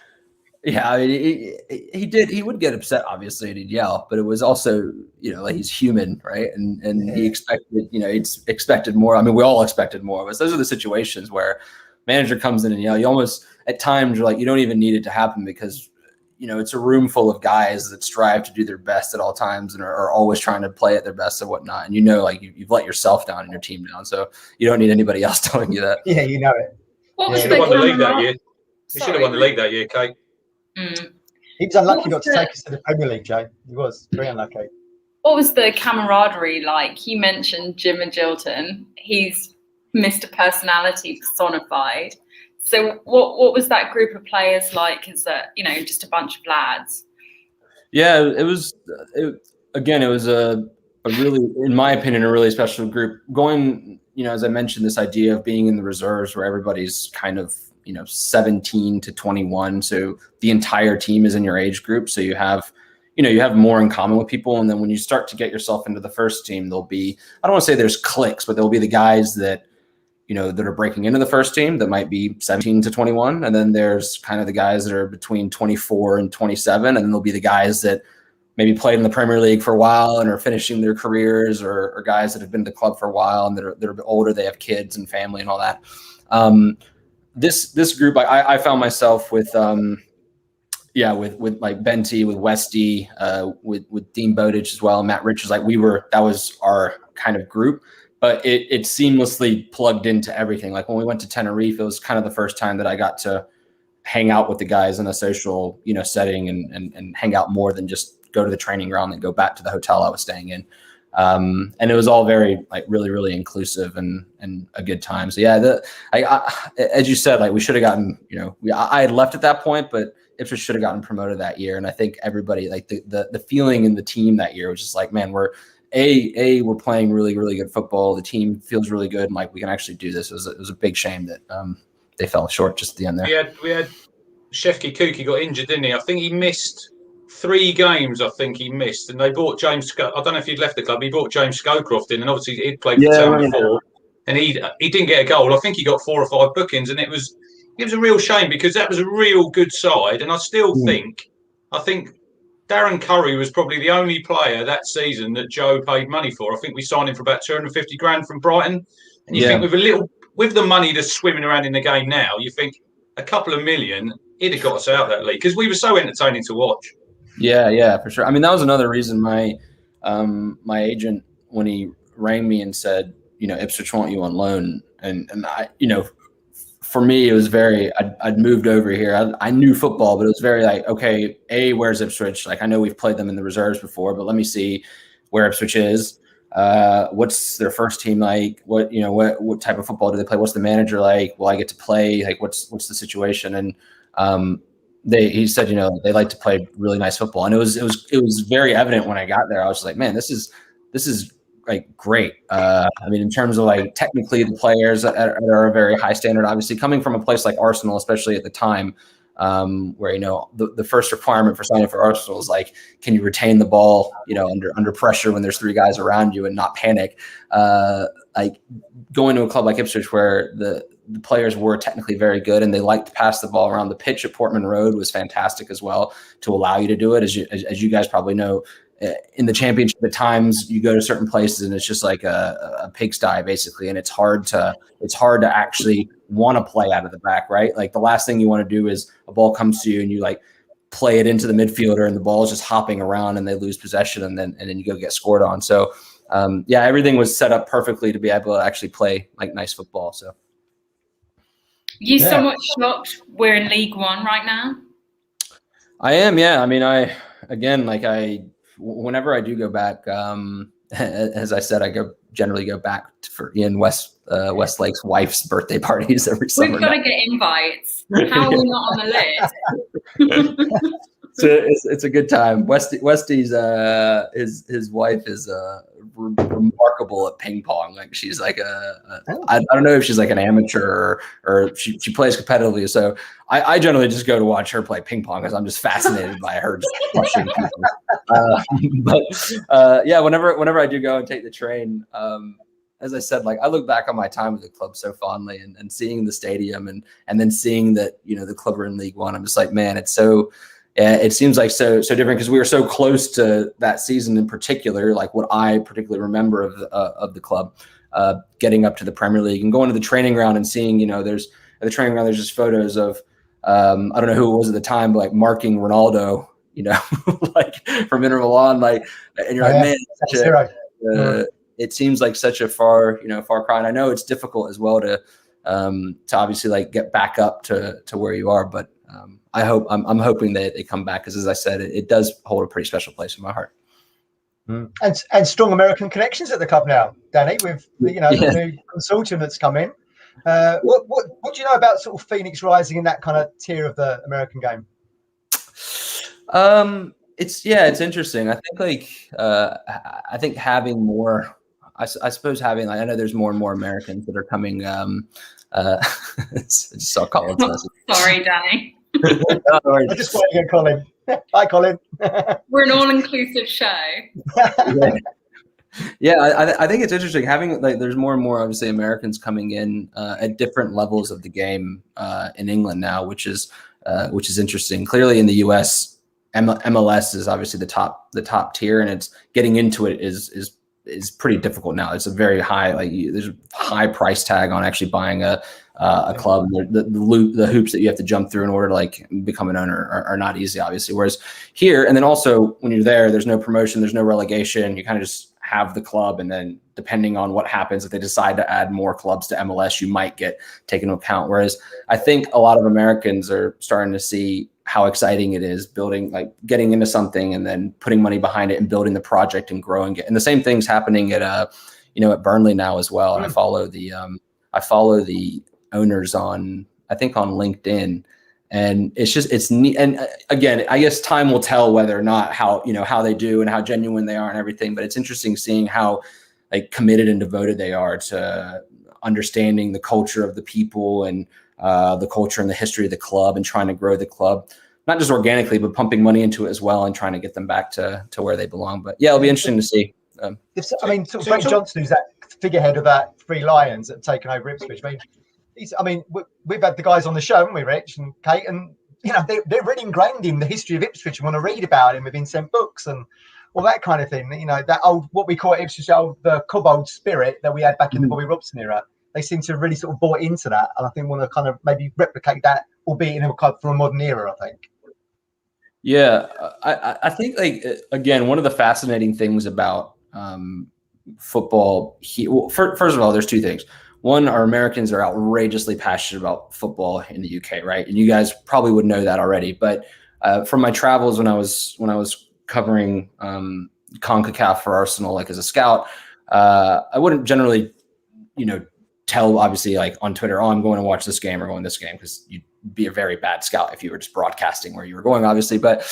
E: Yeah, I mean, he did. He would get upset, obviously, and he'd yell. But it was also, he's human, right? And he expected, he's expected more. I mean, we all expected more of us. Those are the situations where manager comes in and yell. You almost at times you're you don't even need it to happen, because. It's a room full of guys that strive to do their best at all times and are always trying to play at their best and whatnot. And you've let yourself down and your team down, so you don't need anybody else telling you that.
C: Yeah, you know it.
B: He should have won the league that year. He should have won the league that year, Kate.
C: He was unlucky not to take us to the Premier League, Jay. He was very unlucky.
D: What was the camaraderie like? You mentioned Jim and Jilton. He's Mr. Personality personified. So what was that group of players like? Is that, just a bunch of lads?
E: Yeah, it was a really, in my opinion, a really special group. Going, as I mentioned, this idea of being in the reserves where everybody's kind of, 17 to 21. So the entire team is in your age group. So you have more in common with people. And then when you start to get yourself into the first team, there'll be, I don't want to say there's cliques, but there'll be the guys that, that are breaking into the first team that might be 17 to 21. And then there's kind of the guys that are between 24 and 27. And then there'll be the guys that maybe played in the Premier League for a while and are finishing their careers, or guys that have been to the club for a while and they're a bit older, they have kids and family and all that. This group, I found myself with with like Benty, with Westy, with Dean Bowditch as well, and Matt Richards. Like that was our kind of group, but it seamlessly plugged into everything. Like when we went to Tenerife, it was kind of the first time that I got to hang out with the guys in a social, setting and hang out more than just go to the training ground and go back to the hotel I was staying in. And it was all very like really, really inclusive and a good time. So yeah, as you said, like we should have gotten, I had left at that point, but Ipswich should have gotten promoted that year. And I think everybody, like the feeling in the team that year was just like, man, we're playing really, really good football. The team feels really good. And like, we can actually do this. It was a big shame that they fell short just at the end there.
B: We had Shefki Kuki got injured, didn't he? I think he missed 3 games. And they bought James. I don't know if he'd left the club. He bought James Scowcroft in, and obviously he'd played for Town before, and he didn't get a goal. I think he got 4 or 5 bookings, and it was a real shame because that was a real good side. And I still think Darren Curry was probably the only player that season that Joe paid money for. I think we signed him for about 250 grand from Brighton, and you think with the money that's swimming around in the game now, you think a couple of million, it'd have got us out of that league because we were so entertaining to watch.
E: Yeah, for sure. I mean, that was another reason my agent, when he rang me and said, Ipswich want you on loan, and I, for me, it was I'd moved over here. I knew football, but it was very like, okay, where's Ipswich? Like, I know we've played them in the reserves before, but let me see where Ipswich is. What's their first team like? What type of football do they play? What's the manager like? Will I get to play? Like, what's the situation? And he said, they like to play really nice football, and it was very evident when I got there. I was just like, man, this is like great. I mean, in terms of like technically the players are a very high standard. Obviously, coming from a place like Arsenal, especially at the time, where the first requirement for signing for Arsenal is like, can you retain the ball, under pressure when there's 3 guys around you and not panic? Like going to a club like Ipswich where the players were technically very good and they liked to pass the ball around the pitch at Portman Road was fantastic as well to allow you to do it. As you guys probably know, in the championship at times you go to certain places and it's just like a pigsty basically, and it's hard to actually want to play out of the back, right? Like the last thing you want to do is a ball comes to you and you like play it into the midfielder and the ball is just hopping around and they lose possession and then you go get scored on. So everything was set up perfectly to be able to actually play like nice football. So
D: somewhat shocked we're in League One right now?
E: I am, yeah. I mean, whenever I do go back, as I said, I generally go back for Ian Westlake's wife's birthday parties every summer.
D: We've got to get invites. How are we not on the list?
E: So it's a good time. Westy's his wife is remarkable at ping pong. Like she's like I don't know if she's like an amateur or she plays competitively. So I generally just go to watch her play ping pong because I'm just fascinated by her just crushing people. Whenever I do go and take the train, as I said, like I look back on my time with the club so fondly and seeing the stadium and then seeing that the club are in League One. I'm just like, man, it's so. It seems like so different because we were so close to that season in particular. Like what I particularly remember of the club, getting up to the Premier League and going to the training ground and seeing, there's at the training ground there's just photos of I don't know who it was at the time, but like marking Ronaldo, like from Inter Milan, like, and you're like, man, it seems like such a far cry. And I know it's difficult as well to obviously like get back up to where you are, but. I'm hoping that they come back because, as I said, it does hold a pretty special place in my heart.
C: And strong American connections at the club now, Danny, with the new consortium that's come in. What do you know about sort of Phoenix Rising in that kind of tier of the American game?
E: It's interesting. I think having more. I suppose having I know there's more and more Americans that are coming. I just saw Colin's message.
D: Sorry, Danny.
C: I just want to get Colin. Hi, Colin.
D: We're an all-inclusive show.
E: I think it's interesting having like there's more and more obviously Americans coming in at different levels of the game in England now, which is interesting. Clearly in the US, MLS is obviously the top tier, and it's getting into it is pretty difficult now. It's a very high, there's a high price tag on actually buying a club. The hoops that you have to jump through in order to become an owner are not easy, obviously. Whereas here, and then also when you're there's no promotion, there's no relegation. You kind of just have the club, and then depending on what happens, if they decide to add more clubs to MLS, you might get taken into account. Whereas I think a lot of Americans are starting to see how exciting it is getting into something and then putting money behind it and building the project and growing it. And the same thing's happening at Burnley now as well. And I follow the owners on LinkedIn, and it's neat. And again, I guess time will tell whether or not how they do and how genuine they are and everything. But it's interesting seeing how committed and devoted they are to understanding the culture of the people and the culture and the history of the club, and trying to grow the club, not just organically, but pumping money into it as well and trying to get them back to where they belong. But yeah, it'll be interesting to see.
C: Frank Johnson, who's that figurehead of that Three Lions that have taken over Ipswich. We've had the guys on the show, haven't we, Rich and Kate? And they're really ingrained in the history of Ipswich and want to read about him. We've been sent books and all that kind of thing. That old, what we call at Ipswich, the Cobbold spirit that we had back in the Bobby Robson era. They seem to really sort of bought into that, and I think want to kind of maybe replicate that, albeit from a modern era, I think.
E: Yeah, I think again, one of the fascinating things about football here. Well, first of all, there's two things. One, our Americans are outrageously passionate about football in the UK, right? And you guys probably would know that already. But from my travels when I was covering CONCACAF for Arsenal, as a scout, I wouldn't generally, tell obviously on Twitter, I'm going to watch this game or going this game, because you'd be a very bad scout if you were just broadcasting where you were going, obviously. But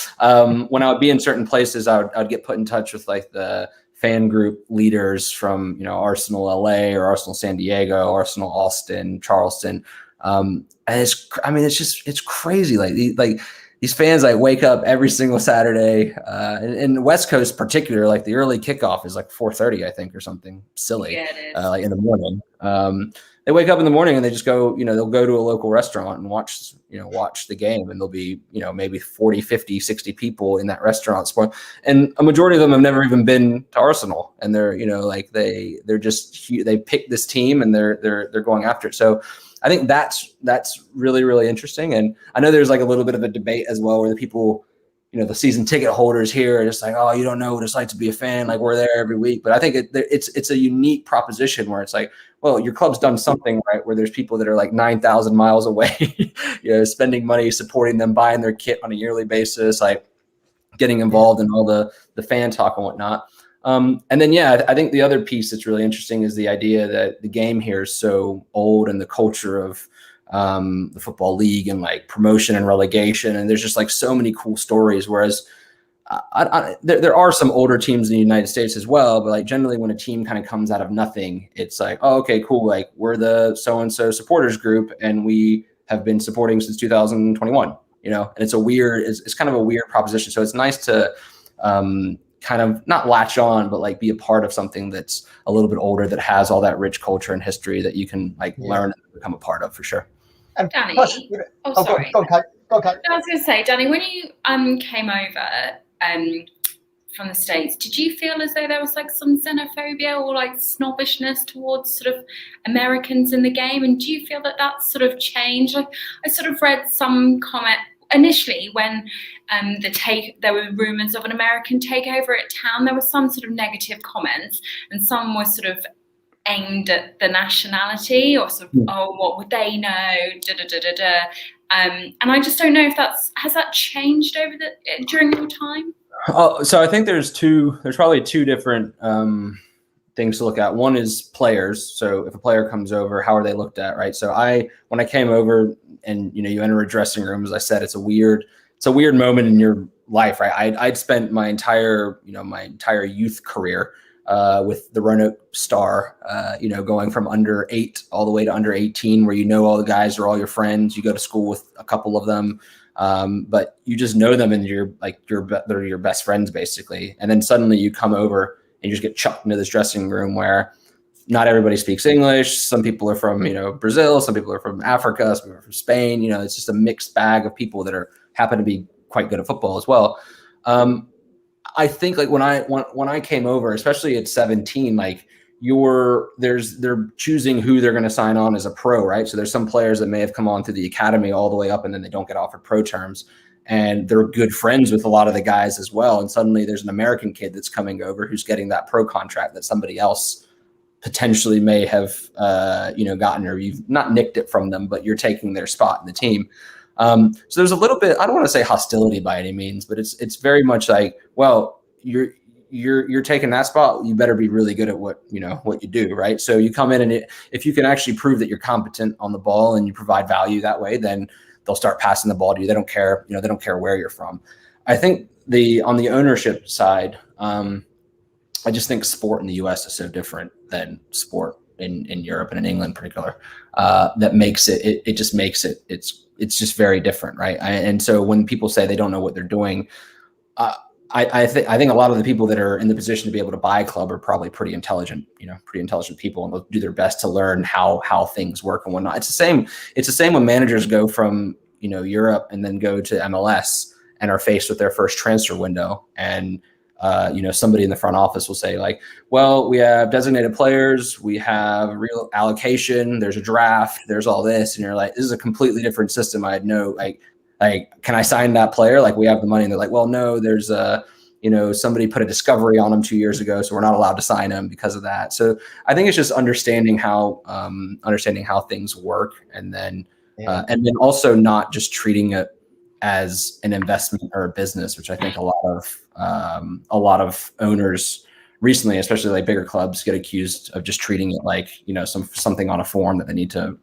E: when I would be in certain places, I'd get put in touch with the fan group leaders from Arsenal LA or Arsenal San Diego, Arsenal Austin, Charleston, and it's crazy. These fans wake up every single Saturday, and in the West Coast particular, the early kickoff is 4:30, I think, or something silly, in the morning. They wake up in the morning and they just go, they'll go to a local restaurant and watch the game, and there'll be, maybe 40, 50, 60 people in that restaurant. And a majority of them have never even been to Arsenal, and they're, they picked this team and they're going after it. So I think that's really, really interesting. And I know there's a little bit of a debate as well, where the people, the season ticket holders here are just oh, you don't know what it's like to be a fan. We're there every week. But I think it's a unique proposition where it's well, your club's done something right, where there's people that are 9,000 miles away, spending money, supporting them, buying their kit on a yearly basis, getting involved in all the fan talk and whatnot. And then, I think the other piece that's really interesting is the idea that the game here is so old, and the culture of the football league and promotion and relegation. And there's just so many cool stories. Whereas there are some older teams in the United States as well, but generally when a team kind of comes out of nothing, it's oh, okay, cool. We're the so-and-so supporters group, and we have been supporting since 2021, and it's kind of a weird proposition. So it's nice to, kind of not latch on, but be a part of something that's a little bit older, that has all that rich culture and history that you can learn and become a part of, for sure.
C: And
D: Danny,
C: sorry. Go on, Kate.
D: I was going to say, Danny, when you came over from the States, did you feel as though there was some xenophobia or snobbishness towards sort of Americans in the game? And do you feel that sort of changed? I sort of read some comment initially when there were rumours of an American takeover at Town. There were some sort of negative comments, and some were sort of aimed at the nationality, or sort of, oh, what would they know? And I just don't know if has that changed during your time?
E: So I think there's probably two different things to look at. One is players. So if a player comes over, how are they looked at, right? So when I came over, and you enter a dressing room, as I said, it's a weird moment in your life, right? I'd spent my entire youth career with the Roanoke Star, going from under 8 all the way to under 18, where all the guys are all your friends. You go to school with a couple of them, but you just know them, and they're your best friends basically. And then suddenly you come over and you just get chucked into this dressing room where not everybody speaks English. Some people are from, Brazil. Some people are from Africa. Some people are from Spain. It's just a mixed bag of people that happen to be quite good at football as well. I think like when I came over, especially at 17, like they're choosing who they're going to sign on as a pro, right? So there's some players that may have come on through the academy all the way up and then they don't get offered pro terms, and they're good friends with a lot of the guys as well. And suddenly there's an American kid that's coming over who's getting that pro contract that somebody else potentially may have, gotten, or you've not nicked it from them, but you're taking their spot in the team. So there's a little bit, I don't want to say hostility by any means, but it's very much like, well, you're taking that spot. You better be really good at what you do. Right. So you come in and if you can actually prove that you're competent on the ball and you provide value that way, then they'll start passing the ball to you. They don't care, they don't care where you're from. I think on the ownership side, I just think sport in the US is so different than sport in Europe and in England in particular, that makes it just makes it, it's just very different. Right. And so when people say they don't know what they're doing, I think a lot of the people that are in the position to be able to buy a club are probably pretty intelligent people, and they'll do their best to learn how things work and whatnot. It's the same when managers go from, Europe and then go to MLS and are faced with their first transfer window. And, somebody in the front office will say like, well, we have designated players, we have real allocation, there's a draft, there's all this. And you're like, this is a completely different system. I had no, like, can I sign that player? Like, we have the money. And they're like, well, no, there's somebody put a discovery on him 2 years ago, so we're not allowed to sign him because of that. So I think it's just understanding how things work, and then also not just treating it as an investment or a business, which I think a lot of owners recently, especially like bigger clubs, get accused of just treating it like, something on a form that they need to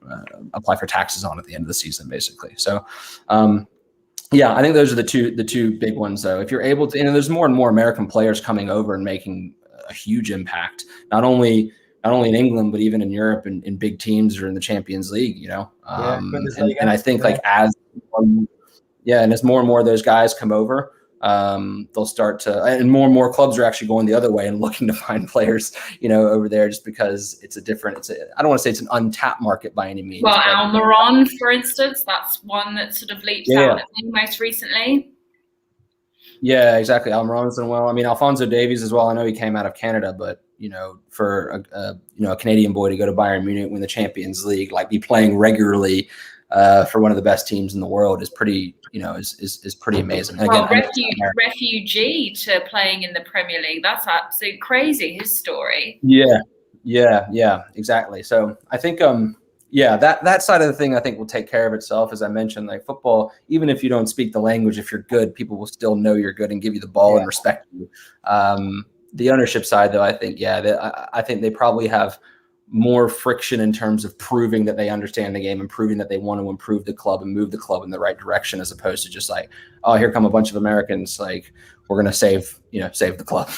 E: apply for taxes on at the end of the season, basically. So, I think those are the two big ones, though. If you're able to, there's more and more American players coming over and making a huge impact, not only in England, but even in Europe and in big teams or in the Champions League, and I think like as more and more of those guys come over, they'll start to, and more clubs are actually going the other way and looking to find players, over there, just because I don't want to say it's an untapped market by any means.
D: Well, Almiron, for instance, that's one that sort of leaps out at me most recently.
E: Yeah, exactly. Almiron's done well. I mean, Alphonso Davies as well. I know he came out of Canada, but for a Canadian boy to go to Bayern Munich, win the Champions League, like be playing regularly for one of the best teams in the world is pretty, is pretty amazing.
D: Well, refugee to playing in the Premier League, that's absolutely crazy, his story. Yeah, exactly. So I think, that side of the thing I think will take care of itself. As I mentioned, like football, even if you don't speak the language, if you're good, people will still know you're good and give you the ball and respect you. The ownership side, though, I think, I think they probably have more friction in terms of proving that they understand the game and proving that they want to improve the club and move the club in the right direction, as opposed to just like, oh, here come a bunch of Americans, like we're going to save the club.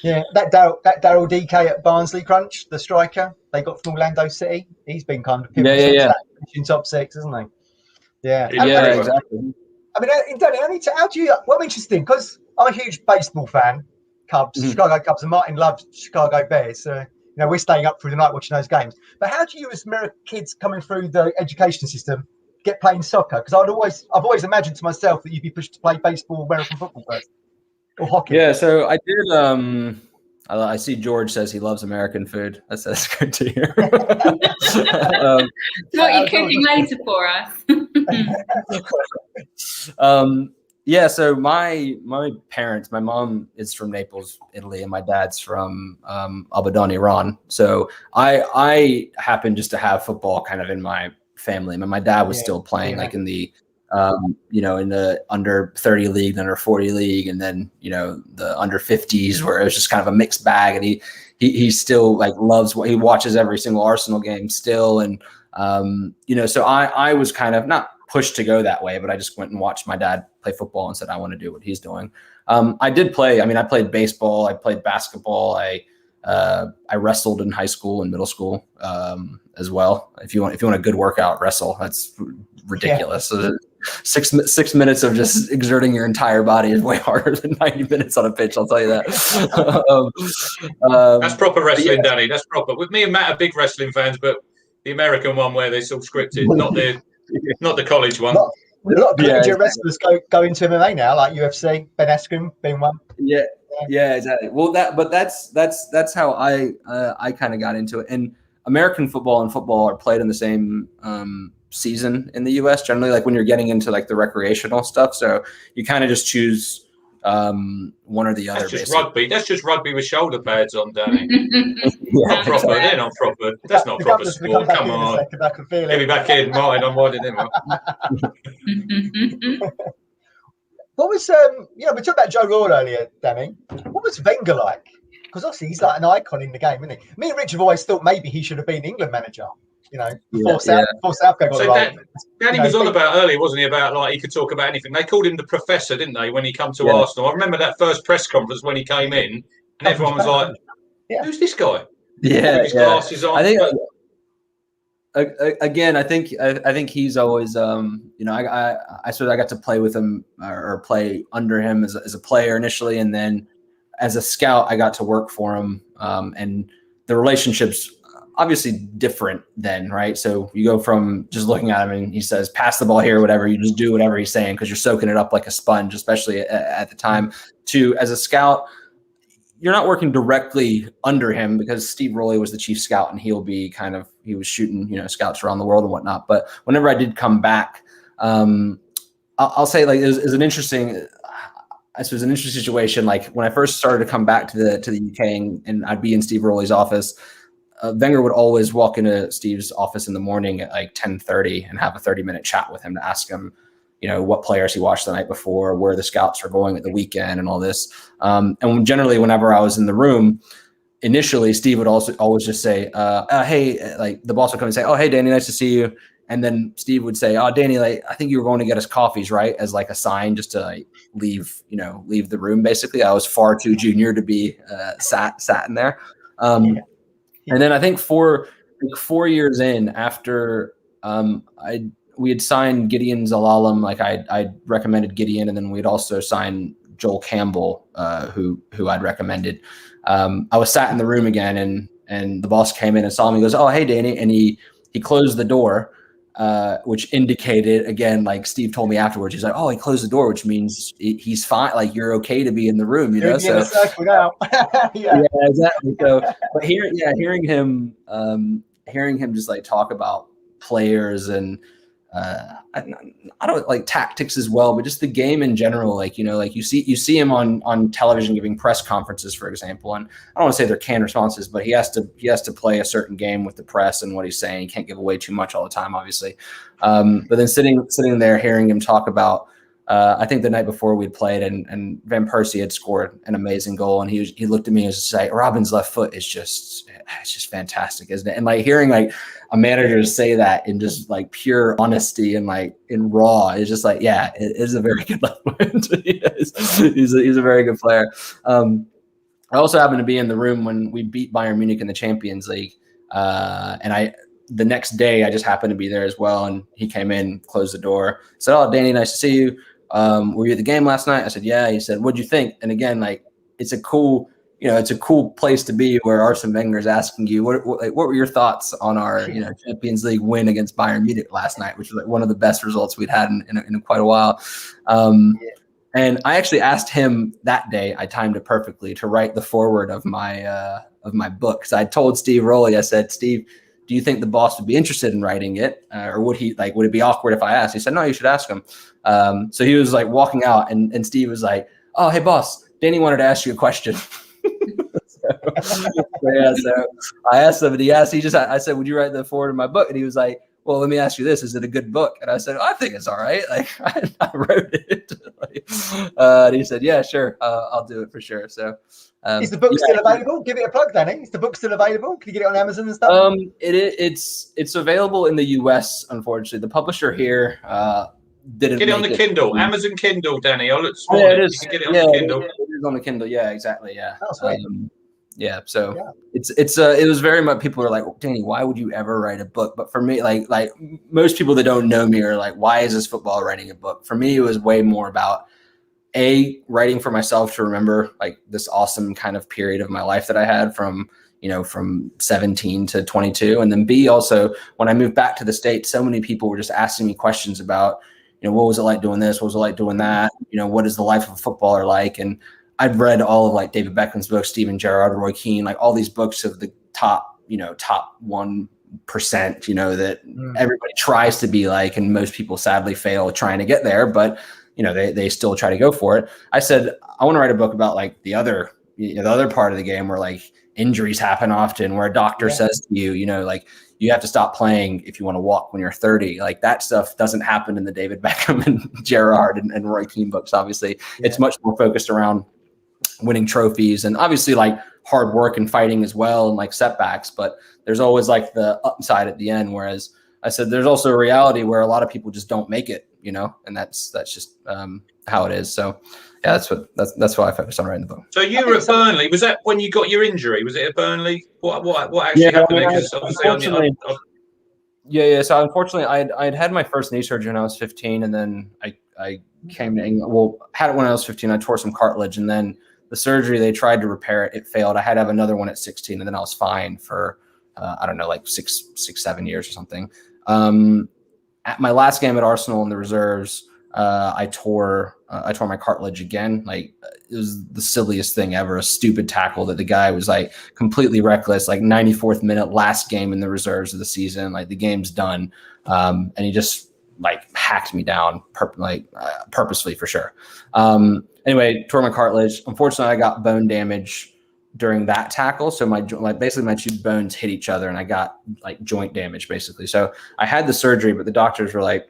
C: Yeah, that Daryl DK at Barnsley Crunch, the striker they got from Orlando City, he's been kind of in top six, isn't he? Yeah,
E: exactly.
C: I mean, Danny, what I'm interested in, because I'm a huge baseball fan, Cubs, Chicago Cubs, and Martin loves Chicago Bears. So, we're staying up through the night watching those games. But how do you, as kids coming through the education system, get playing soccer? Because I've always imagined to myself that you'd be pushed to play baseball, American football first, or hockey.
E: Yeah, so I did. I see George says he loves American food. That's good to hear.
D: What are you cooking later for us?
E: Yeah, so my parents, my mom is from Naples, Italy, and my dad's from Abadan, Iran. So I happen just to have football kind of in my family. I mean, my dad was still playing like in the in the under 30 league, under 40 league, and then the under 50s, where it was just kind of a mixed bag. And he still like loves what he watches every single Arsenal game still, and so I was kind of not pushed to go that way, but I just went and watched my dad play football and said, I want to do what he's doing. I did play. I mean, I played baseball. I played basketball. I wrestled in high school and middle school as well. If you want a good workout, wrestle. That's ridiculous. Yeah. So 6 minutes of just exerting your entire body is way harder than 90 minutes on a pitch. I'll tell you that.
B: That's proper wrestling, Danny. That's proper. With me and Matt are big wrestling fans, but the American one where they're all scripted, not the college one.
C: A lot of collegiate wrestlers go into MMA now, like UFC, Ben Askren being one.
E: Yeah, exactly. Well, that's how I kind of got into it. And American football and football are played in the same season in the U.S. generally, like when you're getting into like the recreational stuff. So you kind of just choose one or the other.
B: That's just rugby. That's just rugby with shoulder pads on, Danny. Not proper. They're not proper. That's not proper sport. Come on. Get me back in. Martin, I'm winding him up.
C: What was we talked about Joe Royle earlier, Danny. What was Wenger like? Because obviously he's like an icon in the game, isn't he? Me and Rich have always thought maybe he should have been England manager. Before Southgate got
B: so Danny was on about earlier, wasn't he? About like he could talk about anything. They called him the professor, didn't they? When he come to Arsenal, I remember that first press conference when he came in, and everyone was like, "Who's this guy?"
E: Yeah,
B: with his glasses on.
E: I think. Again, I think he's always, I sort of got to play with him or play under him as a player initially, and then as a scout, I got to work for him, and the relationships obviously different then, right? So you go from just looking at him and he says, "Pass the ball here," whatever, you just do whatever he's saying because you're soaking it up like a sponge, especially at the time. To as a scout, you're not working directly under him because Steve Rowley was the chief scout and he was shooting, scouts around the world and whatnot. But whenever I did come back, I'll say like it was an interesting situation. Like when I first started to come back to the UK and I'd be in Steve Rowley's office, Wenger would always walk into Steve's office in the morning at like 10:30 and have a 30-minute chat with him to ask him, what players he watched the night before, where the scouts were going at the weekend and all this. And generally, whenever I was in the room, initially, Steve would always just say, "Hey," like the boss would come and say, "Oh, hey, Danny, nice to see you." And then Steve would say, "Oh, Danny, like I think you were going to get us coffees, right?" As like a sign just to like leave the room. Basically, I was far too junior to be sat in there. And then I think 4 years in after we had signed Gideon Zalalem, like I recommended Gideon, and then we'd also signed Joel Campbell, who I'd recommended. I was sat in the room again, and the boss came in and saw me. He goes, "Oh, hey, Danny," and he closed the door, which indicated again, like Steve told me afterwards. He's like, "Oh, he closed the door, which means he's fine. Like you're okay to be in the room,
C: You're in the circle now."
E: Yeah, exactly. So, but hearing him just like talk about players and. I don't like tactics as well, but just the game in general. Like, like you see him on television giving press conferences, for example. And I don't want to say they're canned responses, but he has to play a certain game with the press and what he's saying. He can't give away too much all the time, obviously. But then sitting there, hearing him talk about, I think the night before we'd played and Van Persie had scored an amazing goal. And he looked at me and was like, "Robin's left foot is just fantastic, isn't it?" And like hearing like a manager say that in just like pure honesty and like in raw, it's just like, yeah, it is a very good left foot. He's a very good player. I also happened to be in the room when we beat Bayern Munich in the Champions League. And the next day I just happened to be there as well. And he came in, closed the door, said, "Oh, Danny, nice to see you. Were you at the game last night?" I said, "Yeah." He said, "What'd you think?" And again, like it's a cool place to be where Arsene Wenger is asking you, what were your thoughts on our Champions League win against Bayern Munich last night, which was like one of the best results we'd had in quite a while. And I actually asked him that day, I timed it perfectly, to write the foreword of my book. So I told Steve Rowley, I said, "Steve, do you think the boss would be interested in writing it? Or would it be awkward if I asked?" He said, "No, you should ask him." So he was like walking out and Steve was like, "Oh, hey boss, Danny wanted to ask you a question." So I asked him, and I said, "Would you write the foreword of my book?" And he was like, "Well, let me ask you this: is it a good book?" And I said, "I think it's all right. Like I wrote it." And he said, "Yeah, sure, I'll do it for sure." So,
C: is the book still available? Give it a plug, Danny. Is the book still available? Can you get it on Amazon and stuff?
E: It's available in the US. Unfortunately, the publisher here didn't
B: get it on the Kindle, Amazon Kindle, Danny. I looked
E: small. Yeah, it is.
B: You can get it on the Kindle.
E: It is on the Kindle. Yeah, exactly. Yeah.
C: Oh, sweet.
E: It was very much, people are like, "Danny, why would you ever write a book?" But for me, like most people that don't know me are like, "Why is this football writing a book?" For me, it was way more about writing for myself to remember like this awesome kind of period of my life that I had from 17 to 22. And then B, also when I moved back to the States, so many people were just asking me questions about, what was it like doing this? What was it like doing that? What is the life of a footballer like? And I'd read all of like David Beckham's books, Steven Gerrard, Roy Keane, like all these books of the top 1%, that everybody tries to be like, and most people sadly fail trying to get there, but they still try to go for it. I said, I want to write a book about like the other part of the game where like injuries happen often, where a doctor says to you, like you have to stop playing if you want to walk when you're 30. Like that stuff doesn't happen in the David Beckham and Gerrard and Roy Keane books. Obviously, it's much more focused around winning trophies and obviously like hard work and fighting as well, and like setbacks, but there's always like the upside at the end. Whereas I said, there's also a reality where a lot of people just don't make it, and that's just how it is. So yeah, that's why I focused on writing the book.
B: So you were at Burnley. Was that when you got your injury? Was it at Burnley? What actually happened? Because obviously
E: So unfortunately, I'd had my first knee surgery when I was 15, and then I came to England. Well, had it when I was 15. I tore some cartilage, and then the surgery, they tried to repair it. It failed. I had to have another one at 16, and then I was fine for, I don't know, like 7 years or something. At my last game at Arsenal in the reserves, I tore my cartilage again. Like it was the silliest thing ever, a stupid tackle that the guy was like completely reckless, like 94th minute, last game in the reserves of the season. Like the game's done. And he just like hacked me down purposely for sure. Anyway, tore my cartilage. Unfortunately, I got bone damage during that tackle. So my two bones hit each other and I got like joint damage basically. So I had the surgery, but the doctors were like,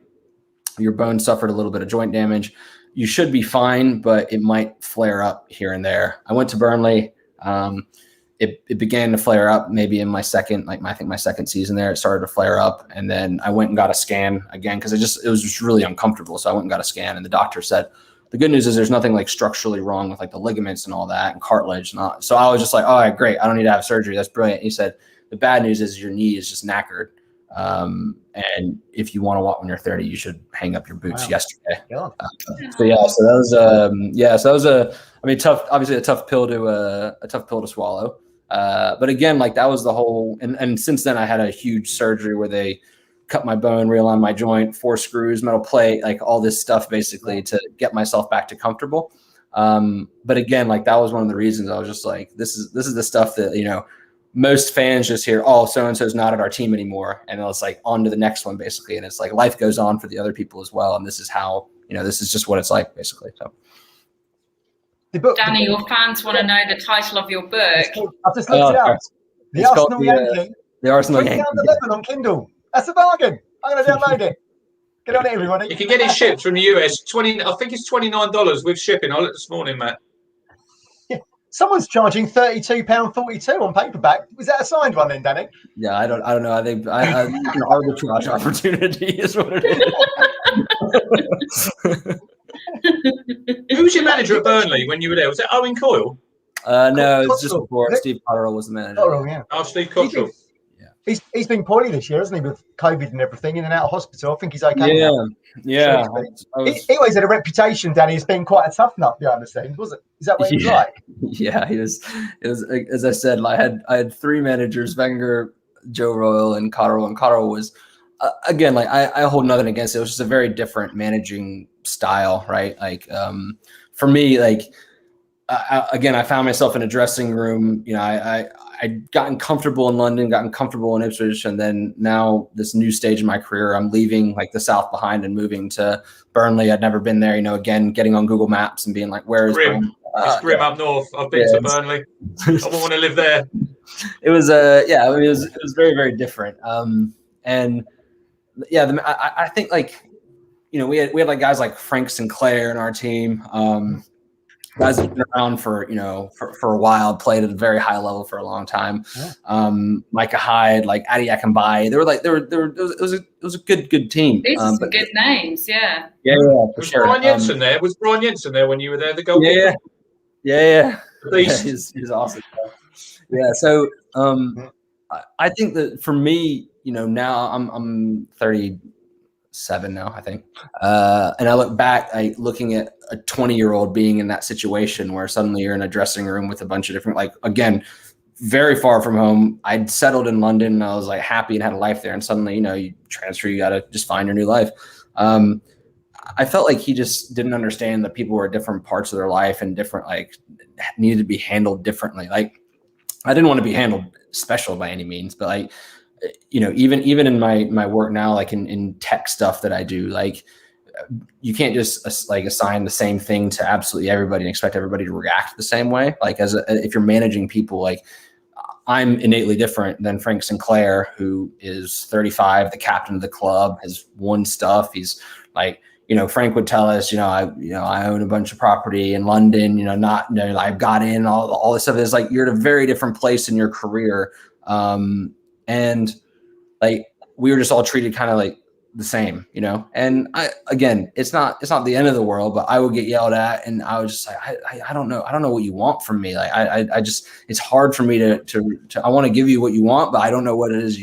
E: your bone suffered a little bit of joint damage. You should be fine, but it might flare up here and there. I went to Burnley. It began to flare up maybe in my second season there. It started to flare up, and then I went and got a scan again because it was just really uncomfortable. So I went and got a scan, and the doctor said, the good news is there's nothing like structurally wrong with like the ligaments and all that and cartilage and all. So I was just like, all right, great. I don't need to have surgery. That's brilliant. He said, the bad news is your knee is just knackered. And if you want to walk when you're 30, you should hang up your boots yesterday. So that was tough, obviously a tough pill to swallow. But again, like that was the whole, and since then I had a huge surgery where they cut my bone, realigned my joint, 4 screws, metal plate, like all this stuff basically to get myself back to comfortable. But again, like that was one of the reasons I was just like, this is the stuff that, most fans just hear, oh, so-and-so's not at our team anymore. And it's like on to the next one basically. And it's like life goes on for the other people as well. And this is how, this is just what it's like basically. So.
D: Danny, your fans want to know the title of your book.
C: I've just looked it up. The Arsenal Yankee.
E: The Arsenal Yankee.
C: £20.11 on Kindle. That's a bargain. I'm going to download it. Get on it, everybody.
B: You can get it shipped from the US. I think it's $29 with shipping. I looked this morning, Matt.
C: Someone's charging £32.42 on paperback. Was that a signed one then, Danny?
E: Yeah, I don't know. I think an arbitrage opportunity is what it is.
B: Who was your manager at Burnley when you were there? Was it Owen Coyle?
E: No, it's just before Steve Cotterill was the manager.
C: Cotterill, yeah.
B: Oh, Steve Cotterill.
C: He's been poorly this year, hasn't he, with COVID and everything, in and out of hospital. I think he's okay now.
E: Yeah.
C: He always had a reputation, Danny, as being quite a tough nut behind the scenes, wasn't it? Is that what he was like?
E: Yeah, he was. It was, as I said, I had 3 managers, Wenger, Joe Royle, and Cotterill. And Cotterill was, again, like I hold nothing against it. It was just a very different managing style, right? Like for me, like, I found myself in a dressing room. I'd gotten comfortable in London, gotten comfortable in Ipswich, and then now this new stage in my career, I'm leaving like the South behind and moving to Burnley. I'd never been there, again, getting on Google Maps and being like, where is Burnley?
B: It's grim up north. I've been to Burnley. I wouldn't want to live there.
E: It was it was very, very different. I think like, we had like guys like Frank Sinclair in our team. Guys have been around for a while, played at a very high level for a long time. Yeah. Micah Hyde, like Adi Akinbaye, it was a good team.
D: These are some good names, yeah.
E: Yeah, for
B: was
E: sure.
B: Brian Jensen there? Was Brian Jensen there when you were there? The goalkeeper.
E: Yeah. He's awesome. Yeah. So I think that for me, now I'm 37 now, I think. And I look back, looking at a 20-year-old being in that situation where suddenly you're in a dressing room with a bunch of different, like, again, very far from home. I'd settled in London and I was like happy and had a life there. And suddenly, you transfer, you got to just find your new life. I felt like he just didn't understand that people were at different parts of their life and different, like, needed to be handled differently. Like, I didn't want to be handled special by any means, but like, you know, even in my work now, like in tech stuff that I do, like, you can't just like assign the same thing to absolutely everybody and expect everybody to react the same way. Like, if you're managing people, like, I'm innately different than Frank Sinclair, who is 35, the captain of the club, has won stuff. He's like, you know, Frank would tell us, I own a bunch of property in London, I've got in all this stuff. It's like, you're at a very different place in your career. And like, we were just all treated kind of like the same, and it's not the end of the world, but I would get yelled at, and I was just like, I don't know what you want from me. Like, I just, it's hard for me to I want to give you what you want, but I don't know what it is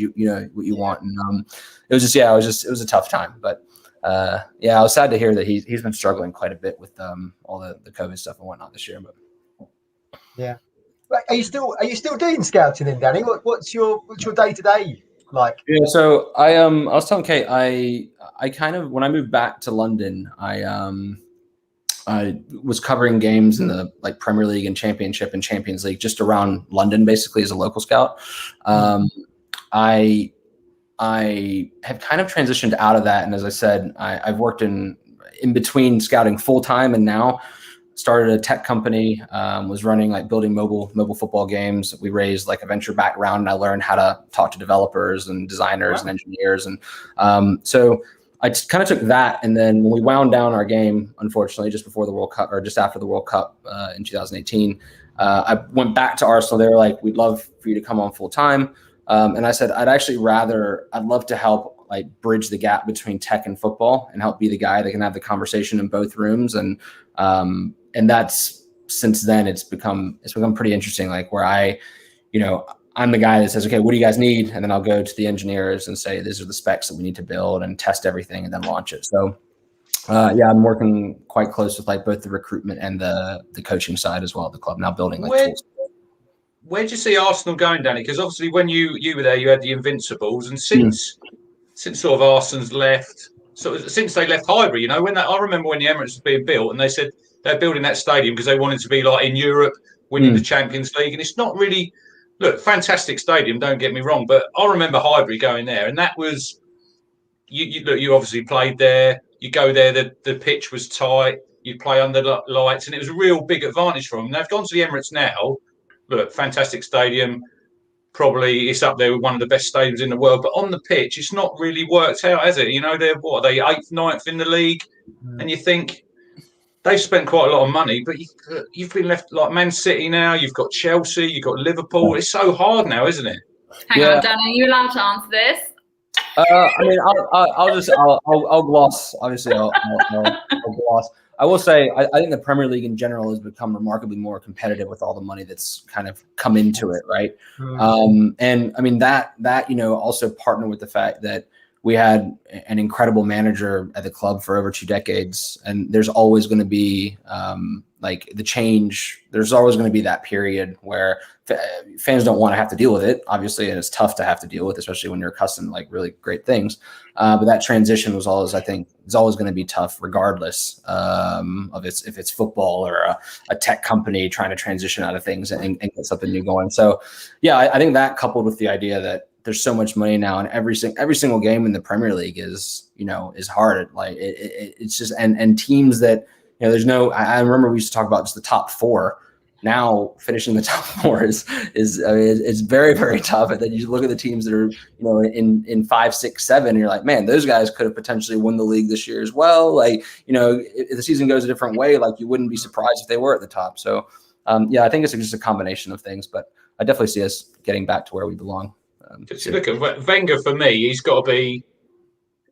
E: what you want. And it was a tough time, but I was sad to hear that he's been struggling quite a bit with all the COVID stuff and whatnot this year. But
C: yeah, are you still doing scouting then, Danny? What's your day to day like?
E: Yeah, so I was telling Kate, I kind of, when I moved back to London, I was covering games in the like Premier League and Championship and Champions League just around London, basically, as a local scout. I have kind of transitioned out of that, and as I said, I've worked in between scouting full time and now started a tech company, was running, like, building mobile football games. We raised like a venture backed round, and I learned how to talk to developers and designers and engineers. And so I kind of took that. And then when we wound down our game, unfortunately, just before the World Cup, or just after the World Cup in 2018, I went back to Arsenal. They were like, we'd love for you to come on full time. And I said, I'd love to help, like, bridge the gap between tech and football and help be the guy that can have the conversation in both rooms. And that's, since then, it's become pretty interesting. Like, where I'm the guy that says, okay, what do you guys need? And then I'll go to the engineers and say, these are the specs that we need to build, and test everything and then launch it. So I'm working quite close with, like, both the recruitment and the coaching side as well at the club now, building like tools.
B: Where do you see Arsenal going, Danny? Because obviously when you were there, you had the Invincibles, and since sort of Arsenal's left, since they left Highbury, I remember when the Emirates was being built, and they said they're building that stadium because they wanted to be like in Europe, winning the Champions League, and it's not really, fantastic stadium, don't get me wrong, but I remember Highbury going there, and that was, you obviously played there, you go there, the pitch was tight, you play under lights, and it was a real big advantage for them. And they've gone to the Emirates now. Look, fantastic stadium. Probably it's up there with one of the best stadiums in the world. But on the pitch, it's not really worked out, has it? They're 8th, 9th in the league? And you think they've spent quite a lot of money, but you've been left like Man City now. You've got Chelsea, you've got Liverpool. It's so hard now, isn't it?
D: Hang on, Dan, are you allowed to answer this?
E: I'll gloss. Obviously, I'll gloss. I will say, I think the Premier League in general has become remarkably more competitive with all the money that's kind of come into it, right? And I mean that also partnered with the fact that we had an incredible manager at the club for over 2 decades, and there's always going to be like the change. There's always going to be that period where fans don't want to have to deal with it, obviously, and it's tough to have to deal with, especially when you're accustomed to, like, really great things. But that transition was always, I think, is always going to be tough, regardless of if it's football or a tech company trying to transition out of things and get something new going. So, yeah, I think that, coupled with the idea that there's so much money now, and every single game in the Premier League is hard. Like it's just and teams that there's no. I remember we used to talk about just the top 4. Now finishing the top 4 is very, very tough. And then you look at the teams that are in 5, 6, 7. And you're like, man, those guys could have potentially won the league this year as well. Like if the season goes a different way, like you wouldn't be surprised if they were at the top. So I think it's just a combination of things. But I definitely see us getting back to where we belong.
B: Look at Wenger. For me, he's got to be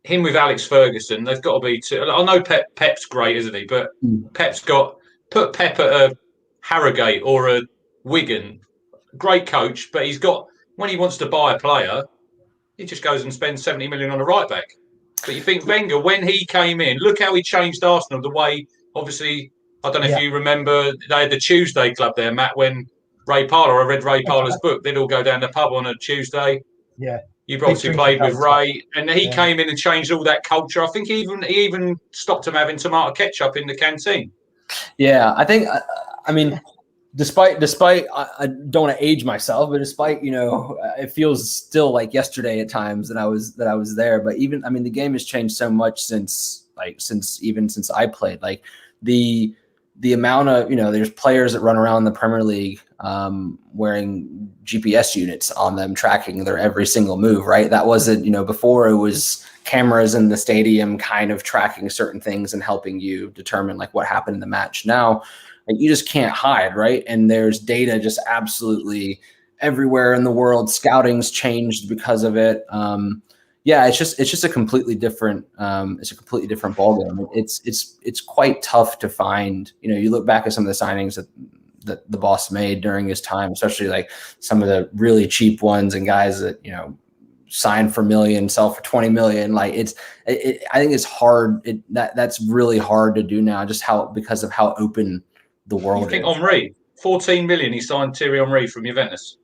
B: him with Alex Ferguson. They've got to be two. I know Pep's great, isn't he? But Pep's put Pep at a Harrogate or a Wigan. Great coach, but he's got, when he wants to buy a player, he just goes and spends 70 million on a right back. But you think Wenger, when he came in, look how he changed Arsenal. The way, obviously, I don't know if you remember, they had the Tuesday club there, Matt, when I read Ray Parlour's book. They'd all go down the pub on a Tuesday.
C: Yeah.
B: You've obviously played with Ray, and he came in and changed all that culture. I think he even stopped him having tomato ketchup in the canteen.
E: Yeah, I think. I mean, despite I don't want to age myself, but despite it feels still like yesterday at times that I was there. But even the game has changed so much since I played. Like the amount of there's players that run around the Premier League wearing GPS units on them, tracking their every single move. Right, that wasn't before. It was cameras in the stadium kind of tracking certain things and helping you determine like what happened in the match. Now you just can't hide, right? And there's data just absolutely everywhere in the world. Scouting's changed because of it. It's just a completely different ballgame. It's quite tough to find. You look back at some of the signings that the boss made during his time, especially like some of the really cheap ones and guys that sign for $1 million, sell for 20 million. Like I think it's hard. That's really hard to do now, just because of how open the world.
B: You think Henry, 14 million, he signed Thierry Henry from Juventus.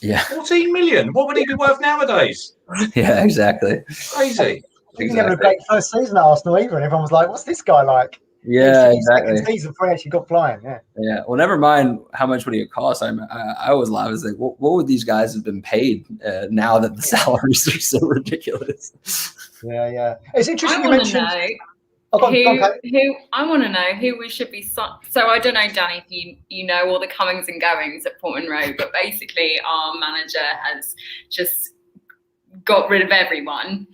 E: Yeah,
B: 14 million. What would he be worth nowadays?
E: Yeah, exactly.
B: Crazy.
C: He didn't have a great first season at Arsenal either, and everyone was like, "What's this guy like?"
E: Yeah, exactly.
C: Second season before he actually got flying.
E: Yeah. Well, never mind how much would it cost. I always laugh. I was like, what would these guys have been paid now that the salaries are so ridiculous?
C: Yeah. It's interesting you mentioned.
D: I want to know who we should be. So I don't know, Danny, if you know all the comings and goings at Portman Road, but basically our manager has just got rid of everyone.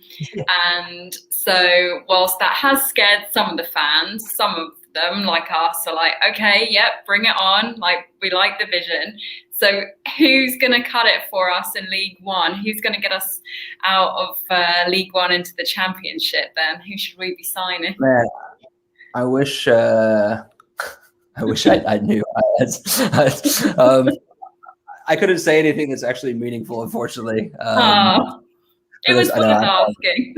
D: And so whilst that has scared some of the fans, some of them like us are like, okay, yep, bring it on. Like, we like the vision. So who's going to cut it for us in League One? Who's going to get us out of League One into the Championship then? Who should we be signing?
E: Man, I wish I knew. I couldn't say anything that's actually meaningful, unfortunately.
D: It was worth asking.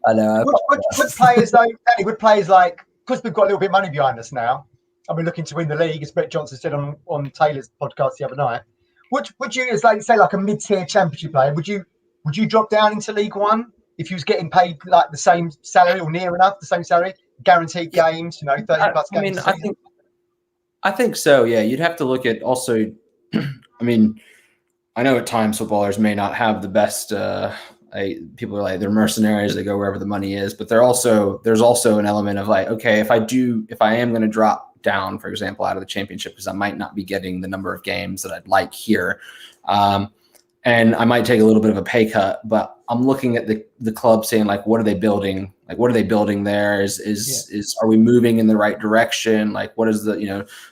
E: I know.
C: Would players though, Danny, would players like, because we've got a little bit of money behind us now, and we're looking to win the league, as Brett Johnson said on Taylor's podcast the other night, would you, as like say like a mid-tier championship player, would you drop down into League One if you was getting paid like the same salary or near enough the same salary, guaranteed games, 30 plus games?
E: I think so. Yeah, you'd have to look at also. I know at times footballers may not have the best. People are like they're mercenaries; they go wherever the money is. But there's also an element of like, okay, if I am going to drop down, for example, out of the championship because I might not be getting the number of games that I'd like here, and I might take a little bit of a pay cut. But I'm looking at the club saying like, what are they building? Like, what are they building there? Are we moving in the right direction? Like, what is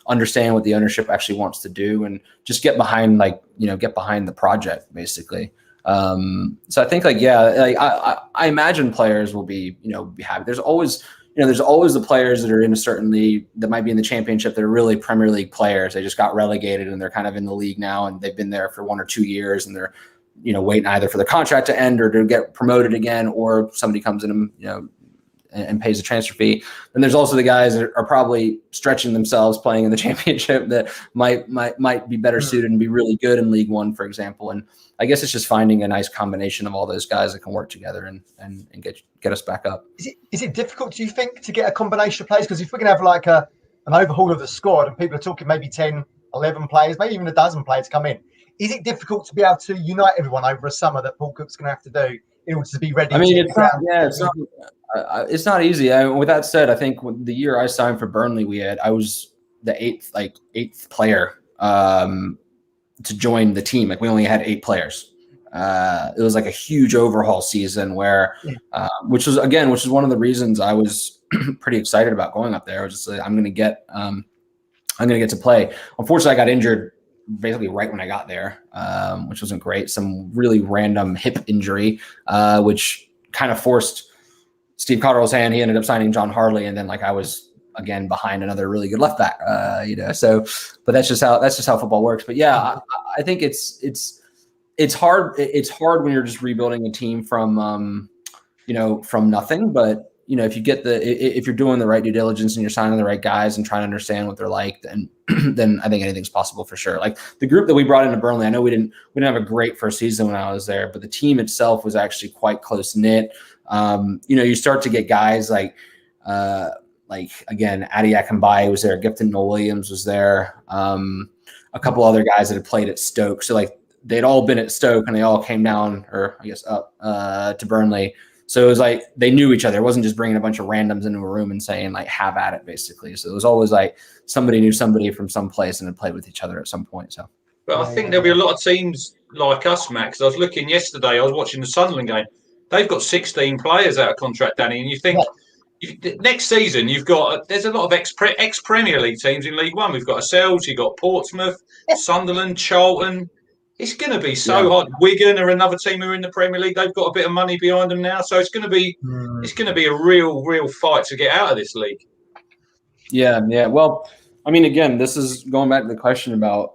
E: understand what the ownership actually wants to do and just get behind the project basically. So I think I imagine players will be happy. There's always the players that are in a certain league that might be in the championship that are really Premier League players. They just got relegated and they're kind of in the league now and they've been there for 1 or 2 years and they're waiting either for the contract to end or to get promoted again, or somebody comes in and pays a transfer fee. And there's also the guys that are probably stretching themselves playing in the championship that might be better suited and be really good in League One, for example. And I guess it's just finding a nice combination of all those guys that can work together and get us back up.
C: Is it difficult, do you think, to get a combination of players? Because if we're going to have like an overhaul of the squad and people are talking maybe 10, 11 players, maybe even a dozen players come in, is it difficult to be able to unite everyone over a summer that Paul Cook's going to have to do in order to be ready?
E: It's not easy. With that said, I think the year I signed for Burnley, I was the eighth player to join the team. Like we only had 8 players. It was like a huge overhaul season where, which was one of the reasons I was pretty excited about going up there. I was just like, I'm going to get to play. Unfortunately, I got injured basically right when I got there, which wasn't great. Some really random hip injury, which kind of forced Steve Cotterell's hand. He ended up signing John Harley, and then I was again behind another really good left back. So, but that's just how football works. But yeah, I think it's hard. It's hard when you're just rebuilding a team from nothing. But if you get if you're doing the right due diligence and you're signing the right guys and trying to understand what they're like, then I think anything's possible for sure. Like the group that we brought into Burnley, I know we didn't have a great first season when I was there, but the team itself was actually quite close knit. You start to get guys like again, Adi Akinbaye was there, Gifton Noel Williams was there, a couple other guys that had played at Stoke. So like they'd all been at Stoke and they all came down, or I guess up to Burnley. So it was like they knew each other. It wasn't just bringing a bunch of randoms into a room and saying like, have at it, basically. So it was always like somebody knew somebody from some place and had played with each other at some point. So,
B: but I think there'll be a lot of teams like us, Max. I was looking yesterday, I was watching the Sunderland game. They've got 16 players out of contract, Danny, and you think next season there's a lot of ex-Premier League teams in League One. We've got ourselves, you've got Portsmouth, Sunderland, Charlton. It's going to be so hard. Wigan are another team who are in the Premier League. They've got a bit of money behind them now, so it's going to be a real fight to get out of this league. Yeah.
E: Well, I mean, again, this is going back to the question about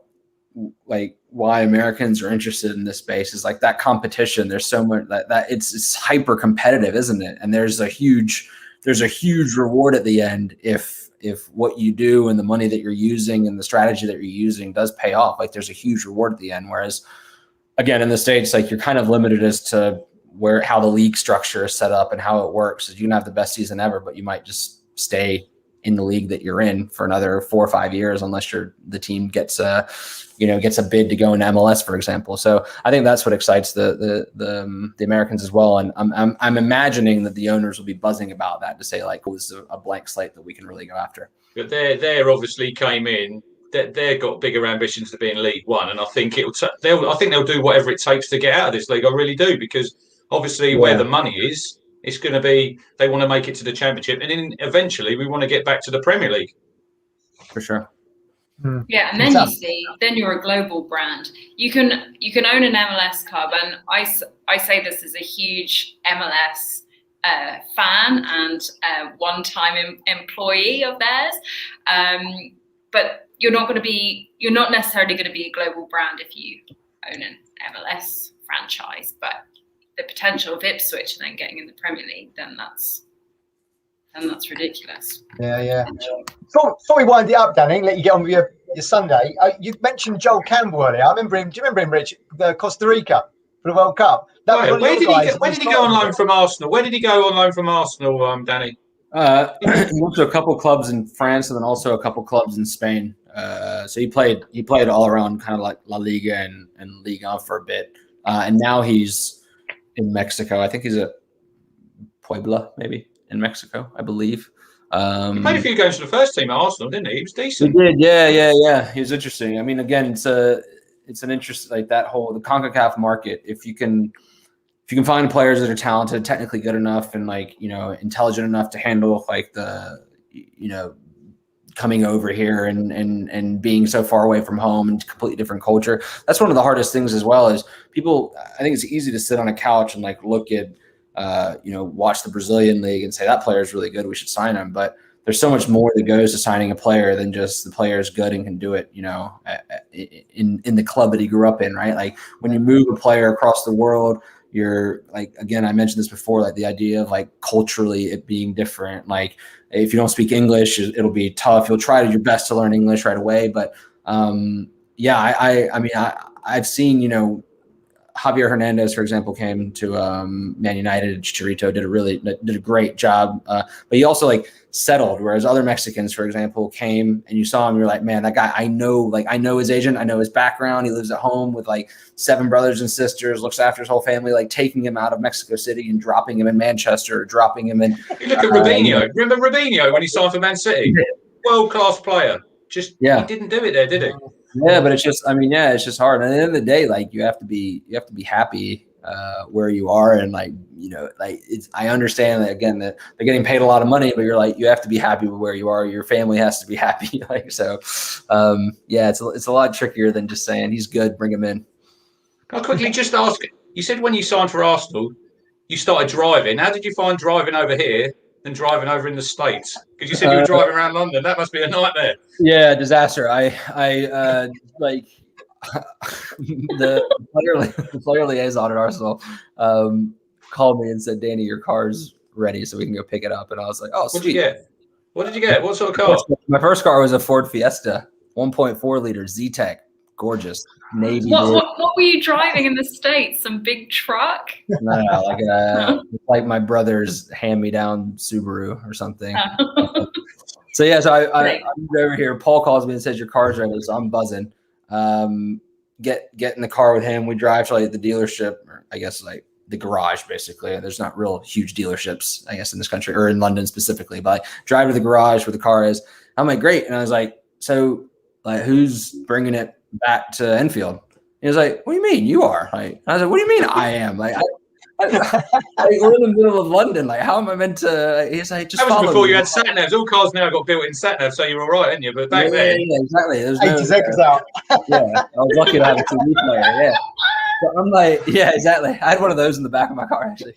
E: like why Americans are interested in this space. Is like that competition. There's so much that it's hyper competitive, isn't it? And there's a huge reward at the end if what you do and the money that you're using and the strategy that you're using does pay off. Like there's a huge reward at the end. Whereas again, in the States, like you're kind of limited as to how the league structure is set up and how it works. You can have the best season ever, but you might just stay in the league that you're in for another 4 or 5 years, unless the team gets a bid to go into MLS, for example. So I think that's what excites the Americans as well. And I'm imagining that the owners will be buzzing about that to say like, this is a blank slate that we can really go after.
B: But they're obviously came in. They've got bigger ambitions to be in League One, and I think they'll do whatever it takes to get out of this league. I really do, because obviously where the money is, it's going to be they want to make it to the Championship, and then eventually we want to get back to the Premier League.
E: For sure.
D: Yeah, and then you're a global brand. You can own an MLS club, and I say this as a huge MLS fan and one-time employee of theirs. But you're not necessarily going to be a global brand if you own an MLS franchise. But the potential of Ipswich and then getting in the Premier League, then that's ridiculous.
C: Yeah. Before we wind it up, Danny, let you get on with your Sunday. You mentioned Joel Campbell earlier. I remember him. Do you remember him, Rich? The Costa Rica for the World Cup.
B: Where did he go on loan from Arsenal? Where did he go on loan from Arsenal, Danny?
E: He went to a couple clubs in France and then also a couple clubs in Spain. So he played all around, kind of like La Liga and Liga for a bit. And now he's in Mexico. I think he's at Puebla, maybe, in Mexico, I believe.
B: He played a few games for the first team at Arsenal, didn't he? He was decent.
E: He did, yeah. He was interesting. I mean, again, it's an interest, like that whole the CONCACAF market. If you can find players that are talented, technically good enough, and like intelligent enough to handle like the coming over here and being so far away from home and completely different culture. That's one of the hardest things as well. Is people, I think it's easy to sit on a couch and like look at, watch the Brazilian league and say that player is really good, we should sign him. But there's so much more that goes to signing a player than just the player is good and can do it, in the club that he grew up in, right? Like when you move a player across the world, you're like, again, I mentioned this before, like the idea of like culturally it being different. Like if you don't speak English, it'll be tough. You'll try your best to learn English right away. But I mean, I've seen, Javier Hernandez, for example, came to Man United. Chicharito did a great job, but he also like settled. Whereas other Mexicans, for example, came and you saw him, you're like, man, that guy, I know his agent, I know his background. He lives at home with like 7 brothers and sisters, looks after his whole family, like taking him out of Mexico City and dropping him in Manchester, dropping him in.
B: You look at Robinho. Remember Robinho when he signed for Man City? World-class player. He didn't do it there, did he?
E: Yeah, but it's just, it's just hard. And at the end of the day, like you have to be happy where you are, and like I understand that again that they're getting paid a lot of money, but you're like you have to be happy with where you are. Your family has to be happy, like so. It's a lot trickier than just saying he's good, bring him in.
B: I'll quickly just ask. You said when you signed for Arsenal, you started driving. How did you find driving over here than driving over in the States? Because you said you were driving around London. That must be a nightmare.
E: Yeah, disaster. I like the player liaison at Arsenal called me and said, Danny, your car's ready so we can go pick it up. And I was like, oh,
B: What did you
E: sweet.
B: get? What did you get? What sort of car?
E: My first car was a Ford Fiesta, 1.4 liter Z-Tech, gorgeous, navy blue.
D: What were you driving in the States? Some big truck?
E: No, like my brother's hand-me-down Subaru or something. So yeah, so I moved over here. Paul calls me and says your car's ready, so I'm buzzing. Get in the car with him. We drive to like the dealership, or I guess like the garage, basically. There's not real huge dealerships, I guess, in this country or in London specifically. But I drive to the garage where the car is. I'm like, great, and I was like, so like, who's bringing it back to Enfield? He was like, what do you mean you are? Like, I was like, what do you mean I am? Like, we're in the middle of London. Like, how am I meant to? He's like, just
B: that was
E: follow
B: before
E: me.
B: you had sat navs. All cars now got built-in sat navs, so you're all right, aren't you? But back then,
E: yeah, exactly. There's
C: A to Z was out.
E: yeah, I was lucky to have a TV player. Yeah, so I'm like, yeah, exactly. I had one of those in the back of my car actually.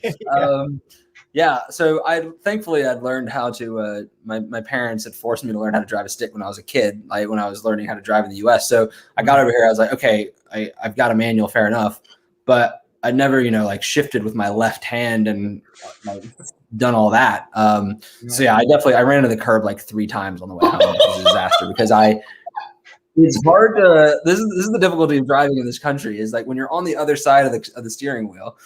E: Yeah, so thankfully I'd learned how to. My parents had forced me to learn how to drive a stick when I was a kid, like when I was learning how to drive in the U.S. So I got over here. I was like, okay, I've got a manual, fair enough, but I never, like shifted with my left hand and like, done all that. So yeah, I ran into the curb like 3 times on the way home, which was a disaster because it's hard to. This is the difficulty of driving in this country is like when you're on the other side of the steering wheel.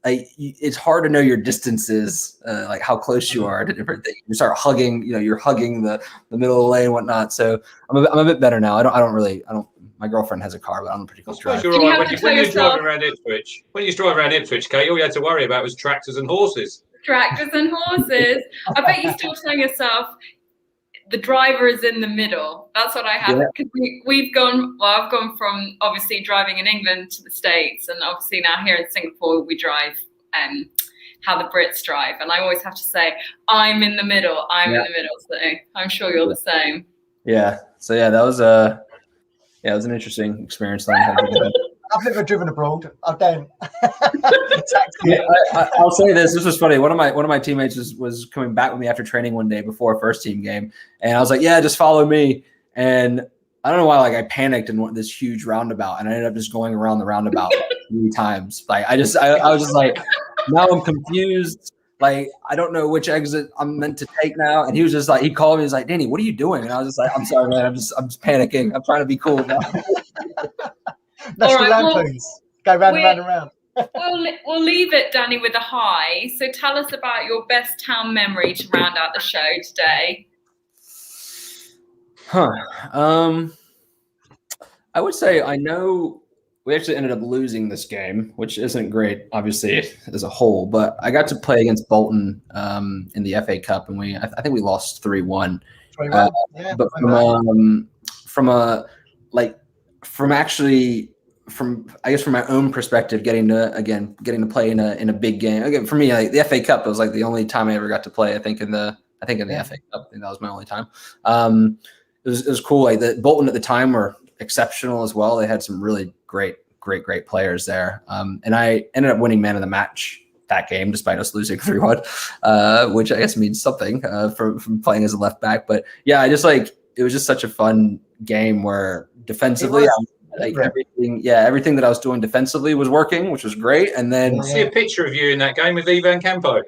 E: It's hard to know your distances, like how close you are to different things. You start hugging, you're hugging the middle of the lane and whatnot. So I'm a bit better now. I don't. My girlfriend has a car, but I'm pretty close to drive.
B: You're right. When you drive around Ipswich, Kate, all you had to worry about was tractors and horses.
D: Tractors and horses. I bet you still tell yourself the driver is in the middle. That's what I have. Because I've gone from obviously driving in England to the States, and obviously now here in Singapore we drive how the Brits drive, and I always have to say I'm in the middle. I'm in the middle. So I'm sure you're the same.
E: Yeah. So yeah, that was it was an interesting experience.
C: I've never driven abroad. I've done.
E: I'll say this. This was funny. One of my teammates was coming back with me after training one day before a first team game, and I was like, "Yeah, just follow me." And I don't know why, like I panicked and went this huge roundabout, and I ended up just going around the roundabout 3 times. Like I was just like, now I'm confused. Like, I don't know which exit I'm meant to take now. And he was just like, he called me. He's like, Danny, what are you doing? And I was just like, I'm sorry, man. I'm just panicking. I'm trying to be cool now.
C: National Lampoons. Go round and round and round.
D: We'll leave it, Danny, with a high. So tell us about your best town memory to round out the show today.
E: I would say I know we actually ended up losing this game, which isn't great, obviously, as a whole. But I got to play against Bolton in the FA Cup, and I think we lost 3-1. But from my own perspective, getting to play in a big game. Again, for me, like the FA Cup was like the only time I ever got to play. I think in the FA Cup, I think that was my only time. It was cool. Like the Bolton at the time were exceptional as well. They had some really great players there. And I ended up winning man of the match that game, despite us losing 3-1, which I guess means something from playing as a left back. But yeah, it was just such a fun game where defensively, everything that I was doing defensively was working, which was great. And then
B: I see a picture of you in that game with Ivan Campo.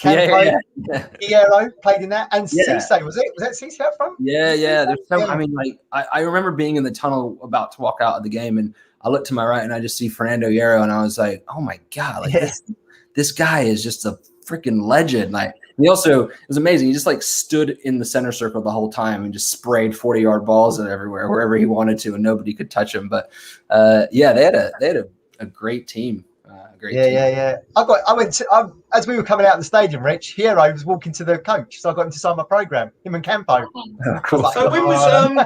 C: Piero played in that, and Cisse, was that Cisse up front?
E: Yeah. I mean, like I remember being in the tunnel about to walk out of the game, and I looked to my right and I just see Fernando Hierro, and I was like, oh my god, like this guy is just a freaking legend. Like he also, it was amazing. He just like stood in the center circle the whole time and just sprayed 40-yard balls everywhere, wherever he wanted to, and nobody could touch him. But they had a great team.
C: Yeah. As we were coming out of the stadium, Rich, Hierro was walking to the coach, so I got him to sign my program. Him and Campo.
E: Cool.
B: So when was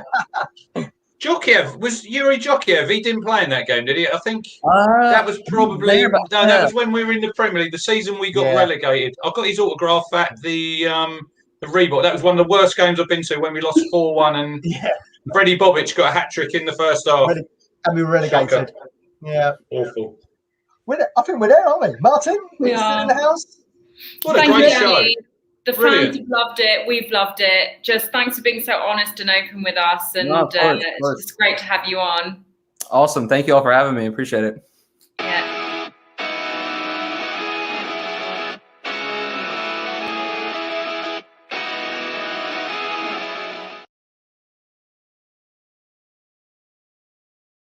B: Jokiev? Was Yuri Jokiev? He didn't play in that game, did he? I think that was probably that was when we were in the Premier League, the season we got relegated. I got his autograph at the Reebok. That was one of the worst games I've been to when we lost 4-1, and Freddie Bobic got a hat trick in the first half,
C: and we were relegated. Shocker. Yeah,
B: awful.
C: I think we're there, aren't we? Martin, we're still in the house.
B: What a great show.
D: The fans have loved it. We've loved it. Just thanks for being so honest and open with us. And
E: of course.
D: It's great to have you on.
E: Awesome. Thank you all for having me. Appreciate it.
D: Yeah.